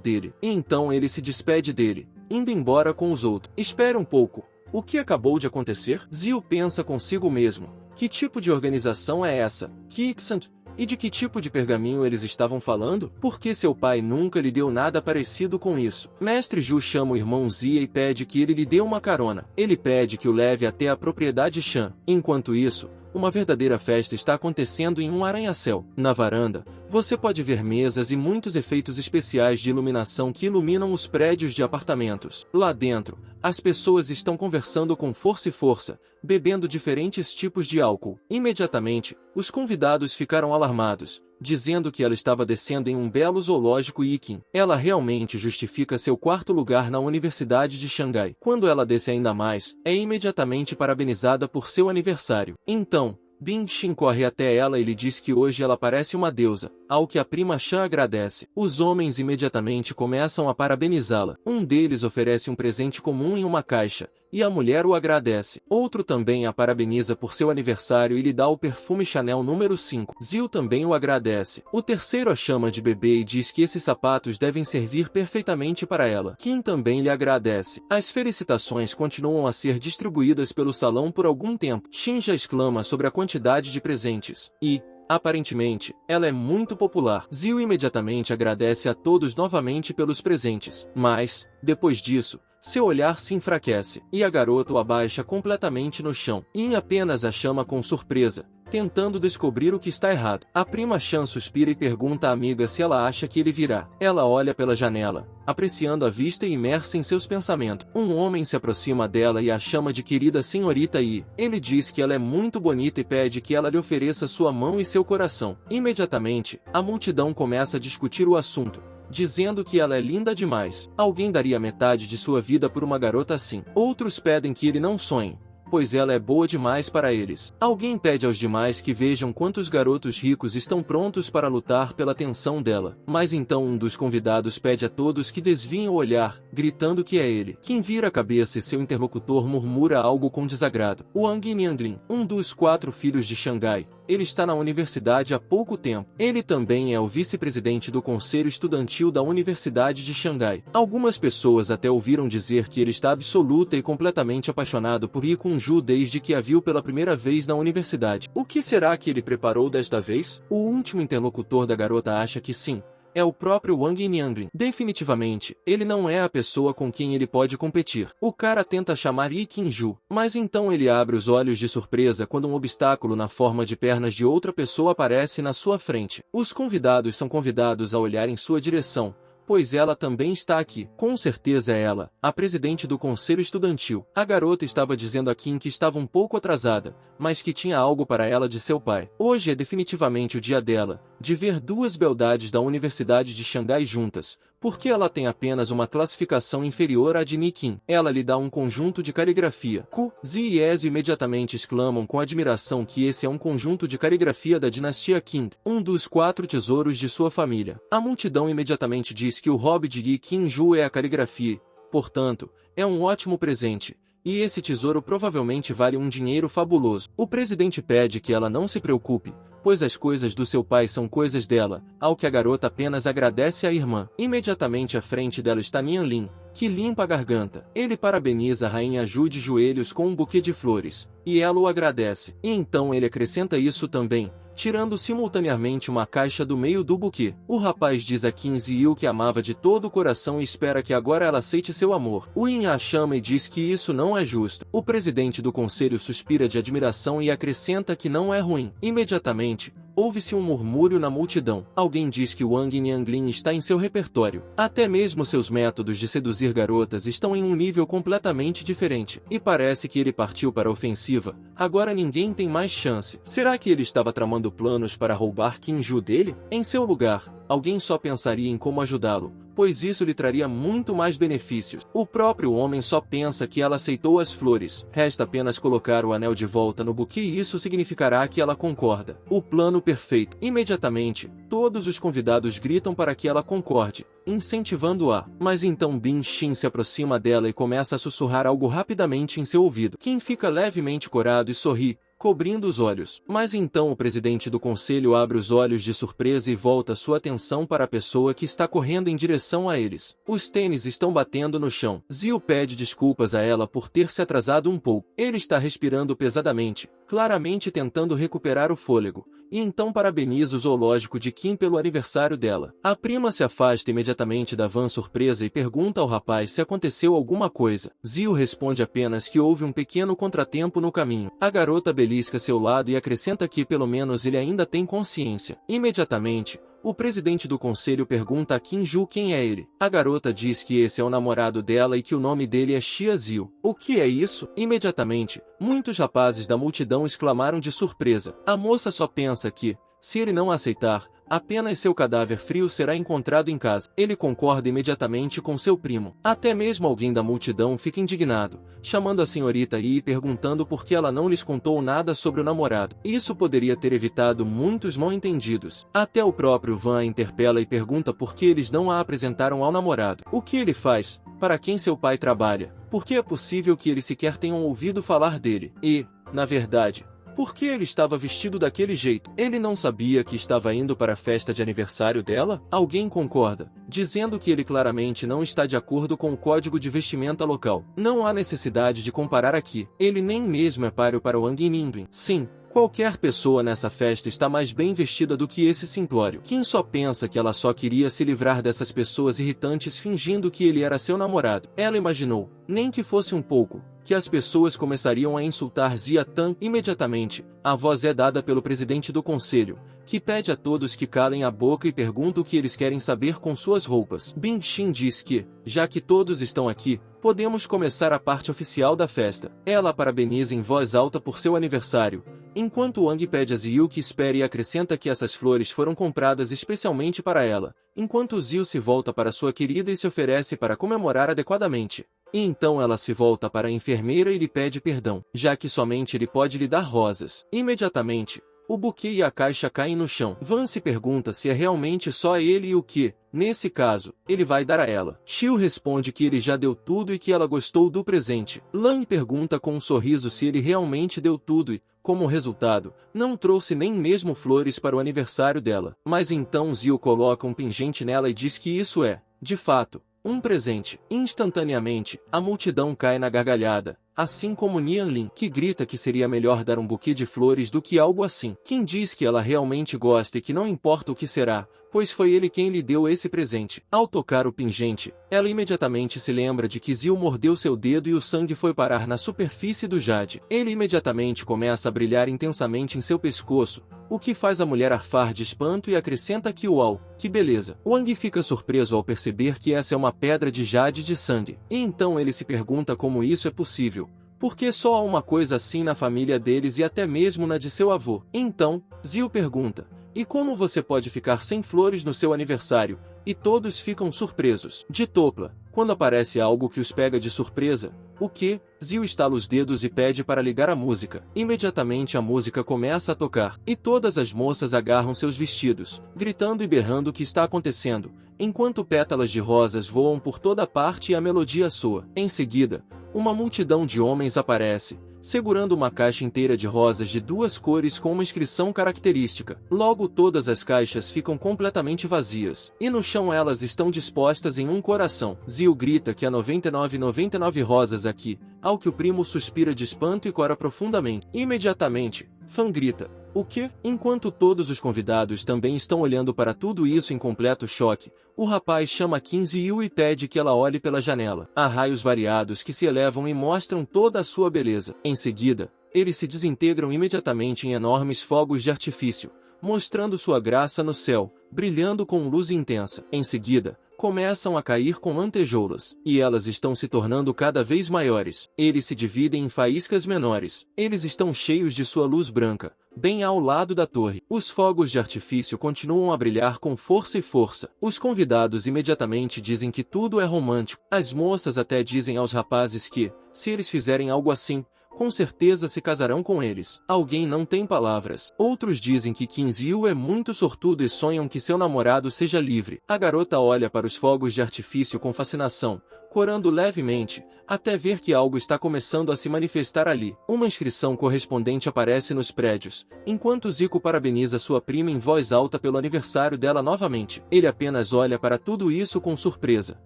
dele. E então ele se despede dele, indo embora com os outros. Espere um pouco. O que acabou de acontecer? Zio pensa consigo mesmo. Que tipo de organização é essa? Kixan? E de que tipo de pergaminho eles estavam falando? Porque seu pai nunca lhe deu nada parecido com isso. Mestre Zhu chama o irmão Zia e pede que ele lhe dê uma carona. Ele pede que o leve até a propriedade Shan. Enquanto isso, uma verdadeira festa está acontecendo em um arranha-céu. Na varanda, você pode ver mesas e muitos efeitos especiais de iluminação que iluminam os prédios de apartamentos. Lá dentro, as pessoas estão conversando com força, bebendo diferentes tipos de álcool. Imediatamente, os convidados ficaram alarmados, dizendo que ela estava descendo em um belo zoológico Yiqin. Ela realmente justifica seu 4º lugar na Universidade de Xangai. Quando ela desce ainda mais, é imediatamente parabenizada por seu aniversário. Então, Bing-Xin corre até ela e lhe diz que hoje ela parece uma deusa, ao que a prima Shan agradece. Os homens imediatamente começam a parabenizá-la. Um deles oferece um presente comum em uma caixa, e a mulher o agradece. Outro também a parabeniza por seu aniversário e lhe dá o perfume Chanel número 5. Zio também o agradece. O terceiro a chama de bebê e diz que esses sapatos devem servir perfeitamente para ela. Kim também lhe agradece. As felicitações continuam a ser distribuídas pelo salão por algum tempo. Shinja exclama sobre a quantidade de presentes. E, aparentemente, ela é muito popular. Zio imediatamente agradece a todos novamente pelos presentes. Mas, depois disso, seu olhar se enfraquece, e a garota o abaixa completamente no chão. Yin apenas a chama com surpresa, tentando descobrir o que está errado. A prima Shan suspira e pergunta à amiga se ela acha que ele virá. Ela olha pela janela, apreciando a vista e imersa em seus pensamentos. Um homem se aproxima dela e a chama de querida senhorita Yi. Ele diz que ela é muito bonita e pede que ela lhe ofereça sua mão e seu coração. Imediatamente, a multidão começa a discutir o assunto, dizendo que ela é linda demais. Alguém daria metade de sua vida por uma garota assim. Outros pedem que ele não sonhe, pois ela é boa demais para eles. Alguém pede aos demais que vejam quantos garotos ricos estão prontos para lutar pela atenção dela. Mas então um dos convidados pede a todos que desviem o olhar, gritando que é ele. Quem vira a cabeça e seu interlocutor murmura algo com desagrado. Wang Nianglin, um dos 4 filhos de Xangai. Ele está na universidade há pouco tempo. Ele também é o vice-presidente do Conselho Estudantil da Universidade de Xangai. Algumas pessoas até ouviram dizer que ele está absoluta e completamente apaixonado por Yi Kunju desde que a viu pela primeira vez na universidade. O que será que ele preparou desta vez? O último interlocutor da garota acha que sim. É o próprio Wang Nianglin. Definitivamente, ele não é a pessoa com quem ele pode competir. O cara tenta chamar Yi Qinju, mas então ele abre os olhos de surpresa quando um obstáculo na forma de pernas de outra pessoa aparece na sua frente. Os convidados são convidados a olhar em sua direção, pois ela também está aqui. Com certeza é ela, a presidente do conselho estudantil. A garota estava dizendo a Kim que estava um pouco atrasada, mas que tinha algo para ela de seu pai. Hoje é definitivamente o dia dela, de ver duas beldades da Universidade de Xangai juntas, porque ela tem apenas uma classificação inferior à de Nikin. Ela lhe dá um conjunto de caligrafia. Ku, Zi e Ezio imediatamente exclamam com admiração que esse é um conjunto de caligrafia da dinastia Qing, um dos 4 tesouros de sua família. A multidão imediatamente diz que o hobby de Yi Qinju é a caligrafia, portanto, é um ótimo presente. E esse tesouro provavelmente vale um dinheiro fabuloso. O presidente pede que ela não se preocupe, pois as coisas do seu pai são coisas dela, ao que a garota apenas agradece à irmã. Imediatamente à frente dela está Nian Lin, que limpa a garganta. Ele parabeniza a rainha Ju de joelhos com um buquê de flores, e ela o agradece. E então ele acrescenta isso também, tirando simultaneamente uma caixa do meio do buquê. O rapaz diz a Qin Ziyu que amava de todo o coração e espera que agora ela aceite seu amor. O Yin a chama e diz que isso não é justo. O presidente do conselho suspira de admiração e acrescenta que não é ruim. Imediatamente, ouve-se um murmúrio na multidão. Alguém diz que Wang Nianglin está em seu repertório. Até mesmo seus métodos de seduzir garotas estão em um nível completamente diferente. E parece que ele partiu para a ofensiva. Agora ninguém tem mais chance. Será que ele estava tramando planos para roubar Qinju dele? Em seu lugar, alguém só pensaria em como ajudá-lo, pois isso lhe traria muito mais benefícios. O próprio homem só pensa que ela aceitou as flores. Resta apenas colocar o anel de volta no buquê e isso significará que ela concorda. O plano perfeito. Imediatamente, todos os convidados gritam para que ela concorde, incentivando-a. Mas então Bin Xin se aproxima dela e começa a sussurrar algo rapidamente em seu ouvido. Quem fica levemente corado e sorri, cobrindo os olhos. Mas então o presidente do conselho abre os olhos de surpresa e volta sua atenção para a pessoa que está correndo em direção a eles. Os tênis estão batendo no chão. Ziyu pede desculpas a ela por ter se atrasado um pouco. Ele está respirando pesadamente, claramente tentando recuperar o fôlego, e então parabeniza o zoológico de Qin pelo aniversário dela. A prima se afasta imediatamente da van surpresa e pergunta ao rapaz se aconteceu alguma coisa. Ziyu responde apenas que houve um pequeno contratempo no caminho. A garota belisca seu lado e acrescenta que pelo menos ele ainda tem consciência. Imediatamente, o presidente do conselho pergunta a Qinju quem é ele. A garota diz que esse é o namorado dela e que o nome dele é Xia Ziyu. O que é isso? Imediatamente, muitos rapazes da multidão exclamaram de surpresa. A moça só pensa que, se ele não aceitar, apenas seu cadáver frio será encontrado em casa. Ele concorda imediatamente com seu primo. Até mesmo alguém da multidão fica indignado, chamando a senhorita Yi e perguntando por que ela não lhes contou nada sobre o namorado. Isso poderia ter evitado muitos mal-entendidos. Até o próprio Van a interpela e pergunta por que eles não a apresentaram ao namorado. O que ele faz? Para quem seu pai trabalha? Por que é possível que eles sequer tenham ouvido falar dele? E, na verdade, por que ele estava vestido daquele jeito? Ele não sabia que estava indo para a festa de aniversário dela? Alguém concorda, dizendo que ele claramente não está de acordo com o código de vestimenta local. Não há necessidade de comparar aqui. Ele nem mesmo é páreo para Wang Ningguin. Sim, qualquer pessoa nessa festa está mais bem vestida do que esse simplório. Quem só pensa que ela só queria se livrar dessas pessoas irritantes fingindo que ele era seu namorado. Ela imaginou, nem que fosse um pouco, que as pessoas começariam a insultar Zia Tan. Imediatamente, a voz é dada pelo presidente do conselho, que pede a todos que calem a boca e pergunta o que eles querem saber com suas roupas. Bin Xin diz que, já que todos estão aqui, podemos começar a parte oficial da festa. Ela parabeniza em voz alta por seu aniversário, enquanto Wang pede a Ziyu que espere e acrescenta que essas flores foram compradas especialmente para ela, enquanto Ziyu se volta para sua querida e se oferece para comemorar adequadamente. E então ela se volta para a enfermeira e lhe pede perdão, já que somente ele pode lhe dar rosas. Imediatamente, o buquê e a caixa caem no chão. Van se pergunta se é realmente só ele e o que, nesse caso, ele vai dar a ela. Xiu responde que ele já deu tudo e que ela gostou do presente. Lang pergunta com um sorriso se ele realmente deu tudo e, como resultado, não trouxe nem mesmo flores para o aniversário dela. Mas então Ziyu coloca um pingente nela e diz que isso é, de fato, um presente. Instantaneamente, a multidão cai na gargalhada, assim como Nian Lin, que grita que seria melhor dar um buquê de flores do que algo assim. Quem diz que ela realmente gosta e que não importa o que será, pois foi ele quem lhe deu esse presente. Ao tocar o pingente, ela imediatamente se lembra de que Ziyu mordeu seu dedo e o sangue foi parar na superfície do jade. Ele imediatamente começa a brilhar intensamente em seu pescoço, o que faz a mulher arfar de espanto e acrescenta que uau, que beleza. Wang fica surpreso ao perceber que essa é uma pedra de jade de sangue. E então ele se pergunta como isso é possível. Porque só há uma coisa assim na família deles e até mesmo na de seu avô. Então, Ziyu pergunta, E como você pode ficar sem flores no seu aniversário? E todos ficam surpresos. De Topla, quando aparece algo que os pega de surpresa, o que? Zio estala os dedos e pede para ligar a música. Imediatamente a música começa a tocar, e todas as moças agarram seus vestidos, gritando e berrando o que está acontecendo, enquanto pétalas de rosas voam por toda parte e a melodia soa. Em seguida, uma multidão de homens aparece, segurando uma caixa inteira de rosas de duas cores com uma inscrição característica. Logo todas as caixas ficam completamente vazias, e no chão elas estão dispostas em um coração. Zio grita que há 99 rosas aqui, ao que o primo suspira de espanto e cora profundamente. Imediatamente, Fan grita: o quê? Enquanto todos os convidados também estão olhando para tudo isso em completo choque, o rapaz chama Kinziyu e pede que ela olhe pela janela. Há raios variados que se elevam e mostram toda a sua beleza. Em seguida, eles se desintegram imediatamente em enormes fogos de artifício, mostrando sua graça no céu, brilhando com luz intensa. Em seguida, começam a cair com lantejoulas, e elas estão se tornando cada vez maiores. Eles se dividem em faíscas menores. Eles estão cheios de sua luz branca, bem ao lado da torre. Os fogos de artifício continuam a brilhar com força e força. Os convidados imediatamente dizem que tudo é romântico. As moças até dizem aos rapazes que, se eles fizerem algo assim, com certeza se casarão com eles. Alguém não tem palavras. Outros dizem que Kinziyu é muito sortudo e sonham que seu namorado seja livre. A garota olha para os fogos de artifício com fascinação, corando levemente, até ver que algo está começando a se manifestar ali. Uma inscrição correspondente aparece nos prédios, enquanto Zico parabeniza sua prima em voz alta pelo aniversário dela novamente. Ele apenas olha para tudo isso com surpresa,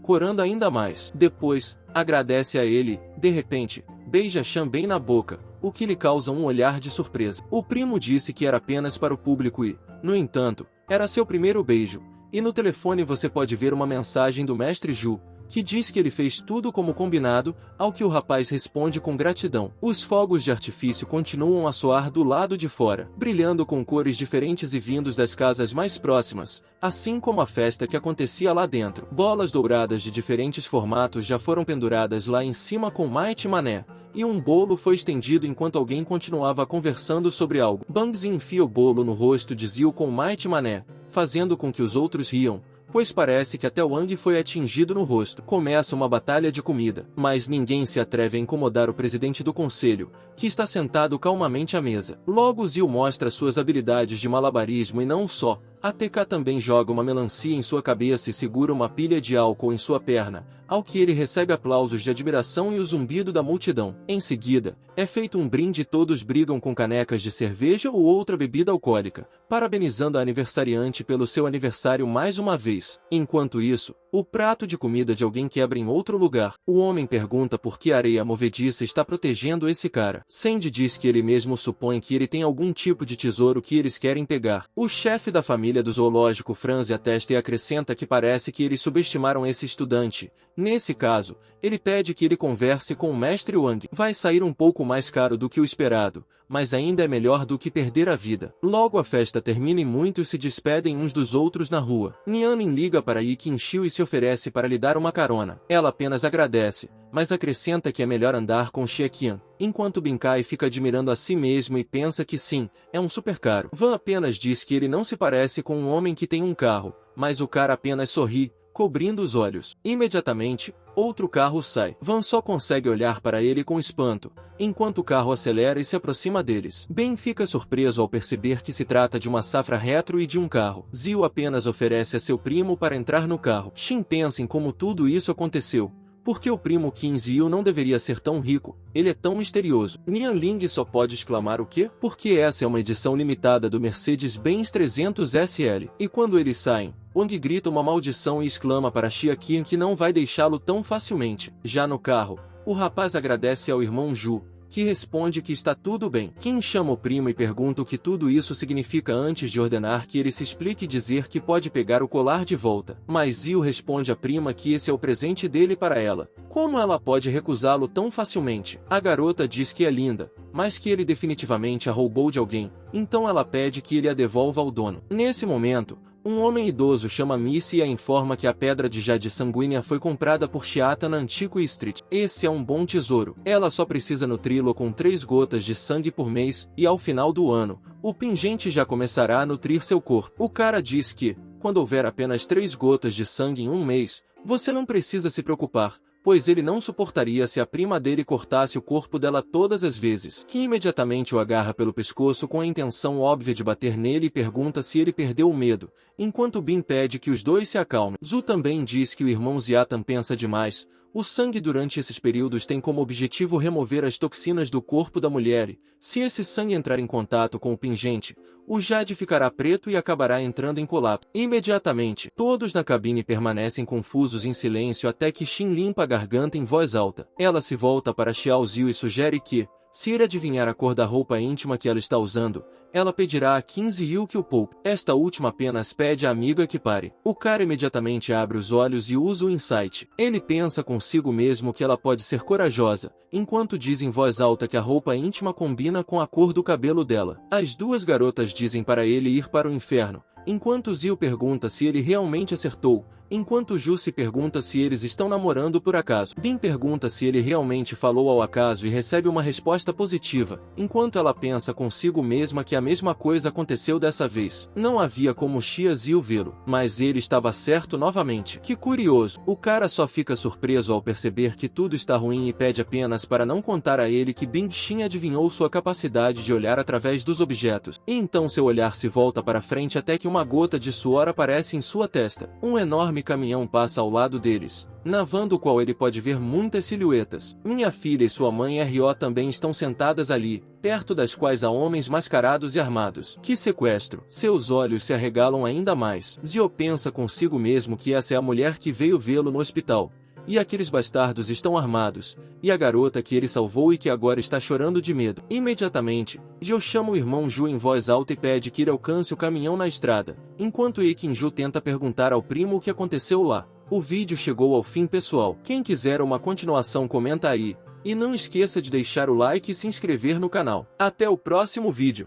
corando ainda mais. Depois, agradece a ele, de repente, beija Chan bem na boca, o que lhe causa um olhar de surpresa. O primo disse que era apenas para o público e, no entanto, era seu primeiro beijo, e no telefone você pode ver uma mensagem do mestre Ju, que diz que ele fez tudo como combinado, ao que o rapaz responde com gratidão. Os fogos de artifício continuam a soar do lado de fora, brilhando com cores diferentes e vindos das casas mais próximas, assim como a festa que acontecia lá dentro. Bolas douradas de diferentes formatos já foram penduradas lá em cima com Might Mané, e um bolo foi estendido enquanto alguém continuava conversando sobre algo. Bangzi enfia o bolo no rosto de Zio com Might Mané, fazendo com que os outros riam, pois parece que até Wang foi atingido no rosto. Começa uma batalha de comida, mas ninguém se atreve a incomodar o presidente do conselho, que está sentado calmamente à mesa. Logo Zio mostra suas habilidades de malabarismo e não só. A TK também joga uma melancia em sua cabeça e segura uma pilha de álcool em sua perna, ao que ele recebe aplausos de admiração e o zumbido da multidão. Em seguida, é feito um brinde e todos brigam com canecas de cerveja ou outra bebida alcoólica, parabenizando a aniversariante pelo seu aniversário mais uma vez. Enquanto isso, o prato de comida de alguém quebra em outro lugar. O homem pergunta por que a areia movediça está protegendo esse cara. Sandy diz que ele mesmo supõe que ele tem algum tipo de tesouro que eles querem pegar. O chefe da família do zoológico franze a testa e acrescenta que parece que eles subestimaram esse estudante. Nesse caso, ele pede que ele converse com o mestre Wang. Vai sair um pouco mais caro do que o esperado, mas ainda é melhor do que perder a vida. Logo a festa termina e muitos se despedem uns dos outros na rua. Nianin liga para Yi Qinxiu e se oferece para lhe dar uma carona. Ela apenas agradece, mas acrescenta que é melhor andar com Xie Qian, enquanto Binkai fica admirando a si mesmo e pensa que sim, é um super caro. Van apenas diz que ele não se parece com um homem que tem um carro, mas o cara apenas sorri, cobrindo os olhos. Imediatamente, outro carro sai. Van só consegue olhar para ele com espanto, enquanto o carro acelera e se aproxima deles. Ben fica surpreso ao perceber que se trata de uma safra retro e de um carro. Zio apenas oferece a seu primo para entrar no carro. Shin pensa em como tudo isso aconteceu. Porque o primo Kinziyu não deveria ser tão rico, ele é tão misterioso. Nian Ling só pode exclamar o quê? Porque essa é uma edição limitada do Mercedes-Benz 300 SL. E quando eles saem, Wang grita uma maldição e exclama para Xie Qian que não vai deixá-lo tão facilmente. Já no carro, o rapaz agradece ao irmão Ju, que responde que está tudo bem. Qin chama o primo e pergunta o que tudo isso significa antes de ordenar que ele se explique e dizer que pode pegar o colar de volta. Mas Zio responde à prima que esse é o presente dele para ela. Como ela pode recusá-lo tão facilmente? A garota diz que é linda, mas que ele definitivamente a roubou de alguém, então ela pede que ele a devolva ao dono. Nesse momento, um homem idoso chama Missy e a informa que a pedra de jade sanguínea foi comprada por Chiata na Antico Street. Esse é um bom tesouro. Ela só precisa nutri-lo com 3 gotas de sangue por mês, e ao final do ano, o pingente já começará a nutrir seu corpo. O cara diz que, quando houver apenas 3 gotas de sangue em um mês, você não precisa se preocupar, pois ele não suportaria se a prima dele cortasse o corpo dela todas as vezes. Que imediatamente o agarra pelo pescoço com a intenção óbvia de bater nele e pergunta se ele perdeu o medo, enquanto Bin pede que os dois se acalmem. Zhu também diz que o irmão Ziatan pensa demais. O sangue durante esses períodos tem como objetivo remover as toxinas do corpo da mulher e, se esse sangue entrar em contato com o pingente, o jade ficará preto e acabará entrando em colapso. Imediatamente, todos na cabine permanecem confusos em silêncio até que Xin limpa a garganta em voz alta. Ela se volta para Xiao Ziu e sugere que, se ele adivinhar a cor da roupa íntima que ela está usando, ela pedirá a 15 Yu que o poupe. Esta última apenas pede à amiga que pare. O cara imediatamente abre os olhos e usa o insight. Ele pensa consigo mesmo que ela pode ser corajosa, enquanto diz em voz alta que a roupa íntima combina com a cor do cabelo dela. As duas garotas dizem para ele ir para o inferno, enquanto Ziu pergunta se ele realmente acertou, enquanto Ju se pergunta se eles estão namorando por acaso. Bin pergunta se ele realmente falou ao acaso e recebe uma resposta positiva, enquanto ela pensa consigo mesma que a mesma coisa aconteceu dessa vez. Não havia como Xia Ziu vê-lo, mas ele estava certo novamente. Que curioso! O cara só fica surpreso ao perceber que tudo está ruim e pede apenas para não contar a ele que Bin Xin adivinhou sua capacidade de olhar através dos objetos. E então seu olhar se volta para frente até que uma gota de suor aparece em sua testa. Um enorme caminhão passa ao lado deles, navando o qual ele pode ver muitas silhuetas. Minha filha e sua mãe R.O. também estão sentadas ali, perto das quais há homens mascarados e armados. Que sequestro! Seus olhos se arregalam ainda mais. Zio pensa consigo mesmo que essa é a mulher que veio vê-lo no hospital. E aqueles bastardos estão armados, e a garota que ele salvou e que agora está chorando de medo. Imediatamente, Zio chama o irmão Ju em voz alta e pede que ele alcance o caminhão na estrada, enquanto Ekin Ju tenta perguntar ao primo o que aconteceu lá. O vídeo chegou ao fim, pessoal. Quem quiser uma continuação comenta aí, e não esqueça de deixar o like e se inscrever no canal. Até o próximo vídeo.